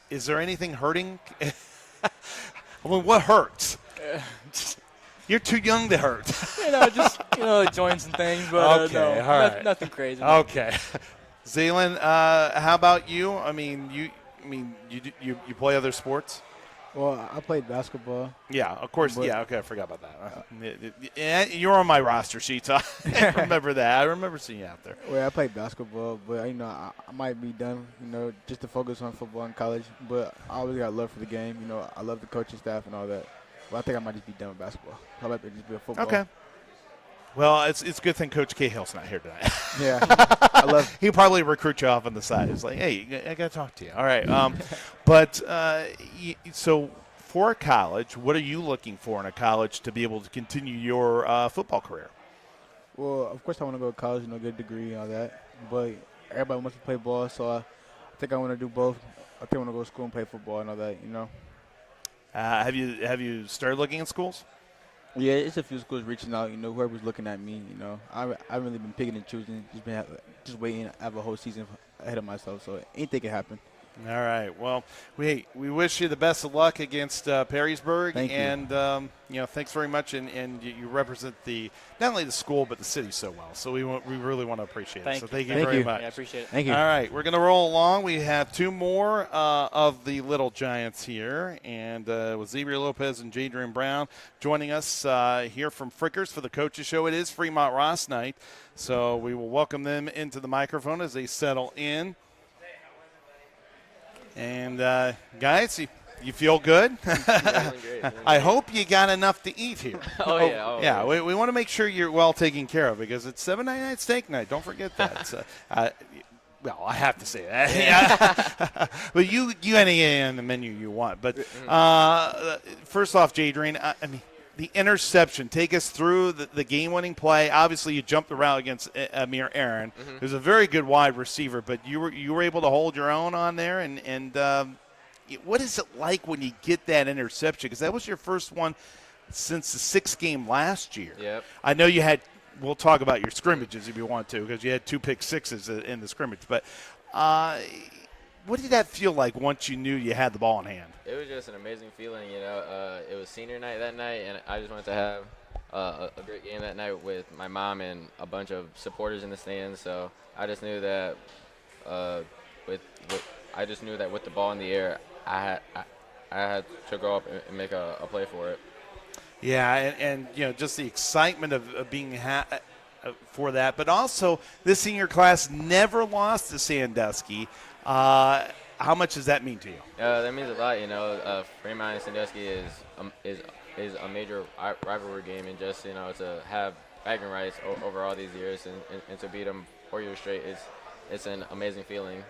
is there anything hurting? I mean, what hurts? You're too young to hurt. Just joints and things, but Okay, no, all right. nothing crazy. Okay. Zaylen, how about you? I mean, you play other sports? Well, I played basketball. Yeah, of course. But- Yeah, okay, I forgot about that. Yeah, you're on my roster sheet. So I remember that. I remember seeing you out there. Well, I played basketball, but I might be done, just to focus on football in college. But I always got love for the game. I love the coaching staff and all that. But I think I might just be done with basketball. I might just be a football. Okay. Well, it's a good thing Coach Cahill's not here tonight. Yeah, I love. He'll probably recruit you off on the side. It's like, hey, I got to talk to you. All right. But so for college, what are you looking for in a college to be able to continue your football career? Well, of course I want to go to college, get a degree and all that. But everybody wants to play ball, so I think I want to do both. I think I want to go to school and play football and all that. Have you started looking at schools? Yeah, it's a few schools reaching out. Whoever's looking at me. I haven't really been picking and choosing. Just waiting. I have a whole season ahead of myself, so anything can happen. All right. Well, we wish you the best of luck against Perrysburg. Thank you. And thanks very much. And you represent not only the school but the city so well. So we really want to appreciate it. So thank you very much. Yeah, I appreciate it. Thank you. All right, we're going to roll along. We have two more of the Little Giants here, and with Xavier Lopez and Jadrian Brown joining us here from Frickers for the Coaches Show. It is Fremont Ross night, so we will welcome them into the microphone as they settle in. And, guys, you feel good? I hope you got enough to eat here. Yeah. We want to make sure you're well taken care of because it's 799 steak night. Don't forget that. So, well, I have to say that. Yeah. But you any on the menu you want. But first off, Jadrian, I mean, the interception. Take us through the game-winning play. Obviously, you jumped around against Amir Aaron, who's a very good wide receiver, but you were able to hold your own on there. And what is it like when you get that interception? Because that was your first one since the sixth game last year. Yep. I know you had. We'll talk about your scrimmages if you want to, because you had 2 pick sixes in the scrimmage. But what did that feel like once you knew you had the ball in hand? It was just an amazing feeling, It was senior night that night, and I just wanted to have a great game that night with my mom and a bunch of supporters in the stands. So I just knew that with the ball in the air, I had to go up and make a play for it. Yeah, and just the excitement of being for that. But also, this senior class never lost to Sandusky. How much does that mean to you? That means a lot, Fremont and Sandusky is a major rivalry game, and just to have bragging rights over all these years and to beat them 4 years straight, it's an amazing feeling.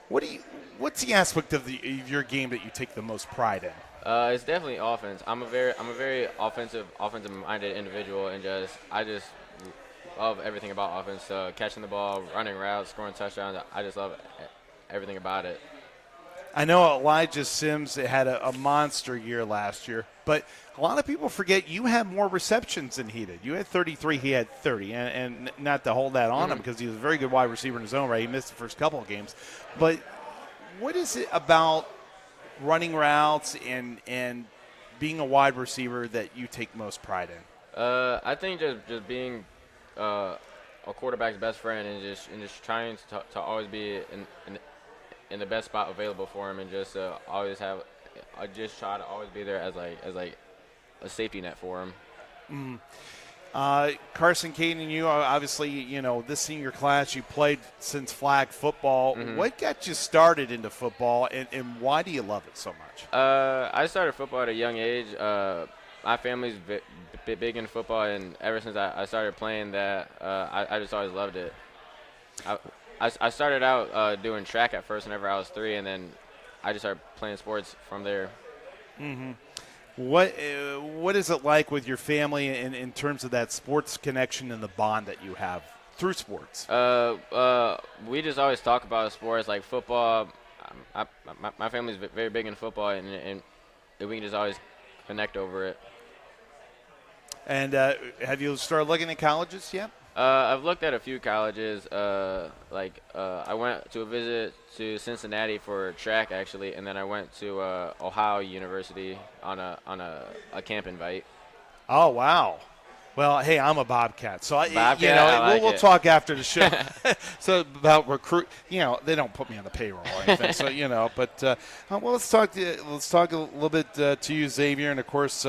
What's the aspect of your game that you take the most pride in? It's definitely offense. I'm a very offensive-minded individual, and I just love everything about offense. Catching the ball, running routes, scoring touchdowns. I just love everything about it. I know Elijah Sims had a monster year last year, but a lot of people forget you had more receptions than he did. You had 33, he had 30, and not to hold that on him because he was a very good wide receiver in his own right. He missed the first couple of games. But what is it about running routes and being a wide receiver that you take most pride in? I think just being a quarterback's best friend and just trying to always be in the best spot available for him, and just always have. I just try to always be there as a safety net for him. Carson Caden, you obviously, this senior class, you played since flag football. What got you started into football, and why do you love it so much? I started football at a young age. My family's big into football, and ever since I started playing that, I just always loved it. I started out doing track at first whenever I was 3, and then I just started playing sports from there. What is it like with your family in terms of that sports connection and the bond that you have through sports? We just always talk about sports like football. my family's very big in football, and we can just always connect over it. And have you started looking at colleges yet? I've looked at a few colleges. I went to a visit to Cincinnati for track actually, and then I went to Ohio University on a camp invite. Oh wow. Well, hey, I'm a Bobcat, so Bobcat, we'll talk after the show. So about recruit, they don't put me on the payroll or anything, so But let's talk a little bit to you, Xavier, and of course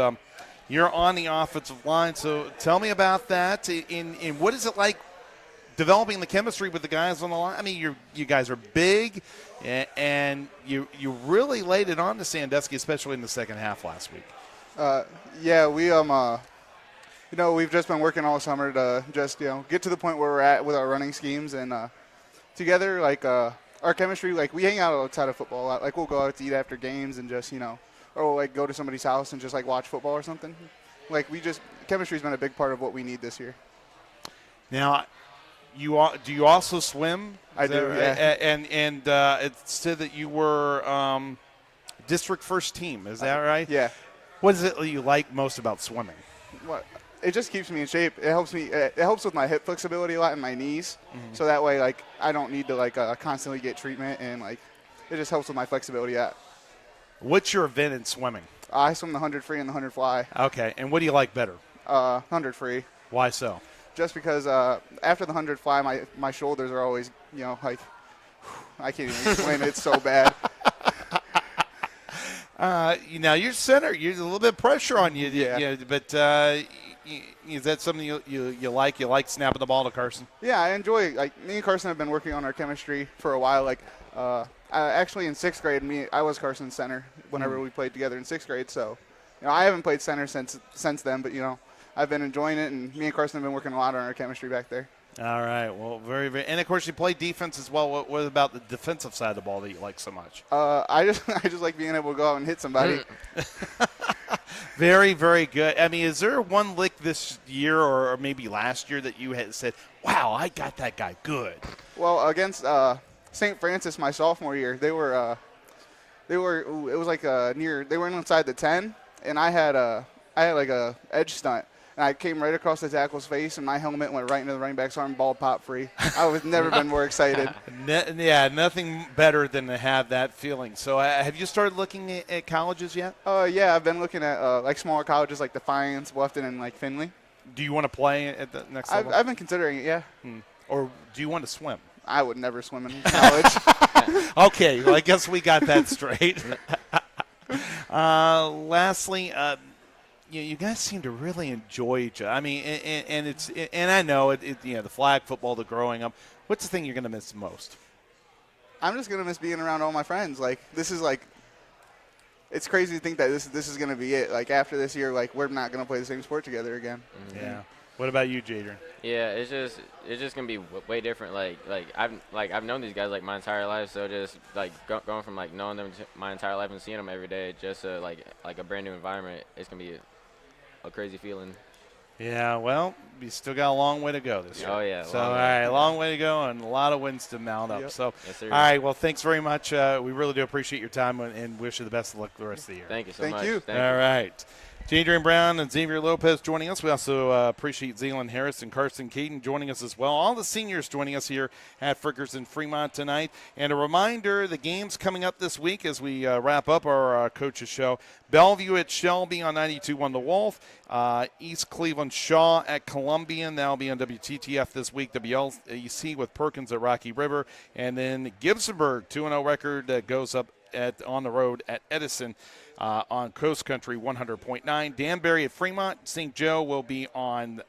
you're on the offensive line. So tell me about that. In what is it like developing the chemistry with the guys on the line? I mean, you guys are big, and you really laid it on to Sandusky, especially in the second half last week. Yeah, we we've just been working all summer to just get to the point where we're at with our running schemes, and together our chemistry, we hang out outside of football a lot. Like we'll go out to eat after games and just or we'll go to somebody's house and just watch football or something. Chemistry's been a big part of what we need this year. Now, do you also swim? I do, yeah. And it said that you were district first team. Is that right? Yeah. What is it you like most about swimming? What? It just keeps me in shape. It helps me. It helps with my hip flexibility a lot and my knees. Mm-hmm. So that way, I don't need to constantly get treatment, and it just helps with my flexibility. What's your event in swimming? I swim the 100 free and the 100 fly. Okay, and what do you like better? 100 free. Why so? Just because after the 100 fly, my shoulders are always I can't even explain it. It's so bad. Now you're center. You're a little bit of pressure on you. Yeah. But is that something you like? You like snapping the ball to Carson? Yeah, I enjoy. Me and Carson have been working on our chemistry for a while. Actually in 6th grade, I was Carson's center whenever we played together in 6th grade. So, I haven't played center since then. But I've been enjoying it, and me and Carson have been working a lot on our chemistry back there. All right. Well, very, very. And of course, you play defense as well. What about the defensive side of the ball that you like so much? I just like being able to go out and hit somebody. Very, very good. I mean, is there one lick this year or maybe last year that you had said, "Wow, I got that guy good"? Well, against St. Francis my sophomore year, they were it was near. They were inside the 10, and I had a edge stunt. And I came right across the tackle's face, and my helmet went right into the running back's arm, ball pop free. I was never been more excited. Yeah, nothing better than to have that feeling. So have you started looking at colleges yet? Yeah, I've been looking at smaller colleges like Defiance, Bluffton, and Findlay. Do you want to play at the next level? I've been considering it, yeah. Or do you want to swim? I would never swim in college. Okay, well, I guess we got that straight. Lastly, you guys seem to really enjoy each other. I mean, and I know the flag football, the growing up. What's the thing you're going to miss the most? I'm just going to miss being around all my friends. This is it's crazy to think that this is going to be it. After this year, we're not going to play the same sport together again. Mm-hmm. Yeah. What about you, Jadrian? Yeah, it's just gonna be way different. I've known these guys my entire life, so just going from knowing them my entire life and seeing them every day, just like a brand new environment. It's gonna be a crazy feeling. Yeah, well, we still got a long way to go this year. Oh, yeah. So, all right, long way to go and a lot of wins to mount up. Yep. So, yes, sir. all right, well, thanks very much. We really do appreciate your time and wish you the best of luck the rest of the year. Thank you so Thank much. you. Thank All you. right. Jadrian Brown and Xavier Lopez joining us. We also appreciate Zealand Harris and Carson Keaton joining us as well. All the seniors joining us here at Frickers in Fremont tonight. And a reminder, the games coming up this week as we wrap up our coaches show. Bellevue at Shelby on 92.1 The Wolf. East Cleveland Shaw at Columbian. That'll be on WTTF this week. WLEC with Perkins at Rocky River. And then Gibsonburg, 2-0 record, goes up on the road at Edison. On Coast Country 100.9. Danbury at Fremont. St. Joe will be on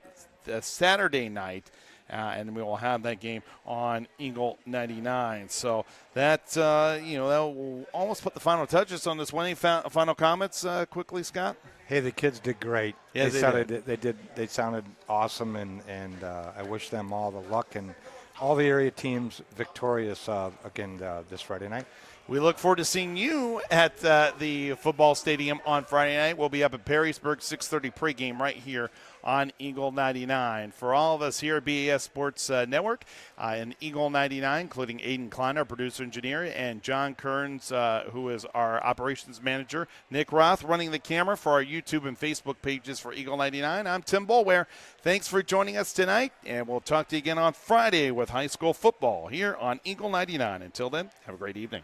the Saturday night, and we will have that game on Eagle 99. So that that will almost put the final touches on this one. Any final comments quickly, Scott? Hey, the kids did great. Yeah, they sounded awesome, and I wish them all the luck and all the area teams victorious again this Friday night. We look forward to seeing you at the football stadium on Friday night. We'll be up at Perrysburg, 6:30 pregame right here on Eagle 99. For all of us here at BAS Sports Network and Eagle 99, including Aiden Klein, our producer engineer, and John Kearns, who is our operations manager, Nick Roth running the camera for our YouTube and Facebook pages for Eagle 99. I'm Tim Boulware. Thanks for joining us tonight, and we'll talk to you again on Friday with high school football here on Eagle 99. Until then, have a great evening.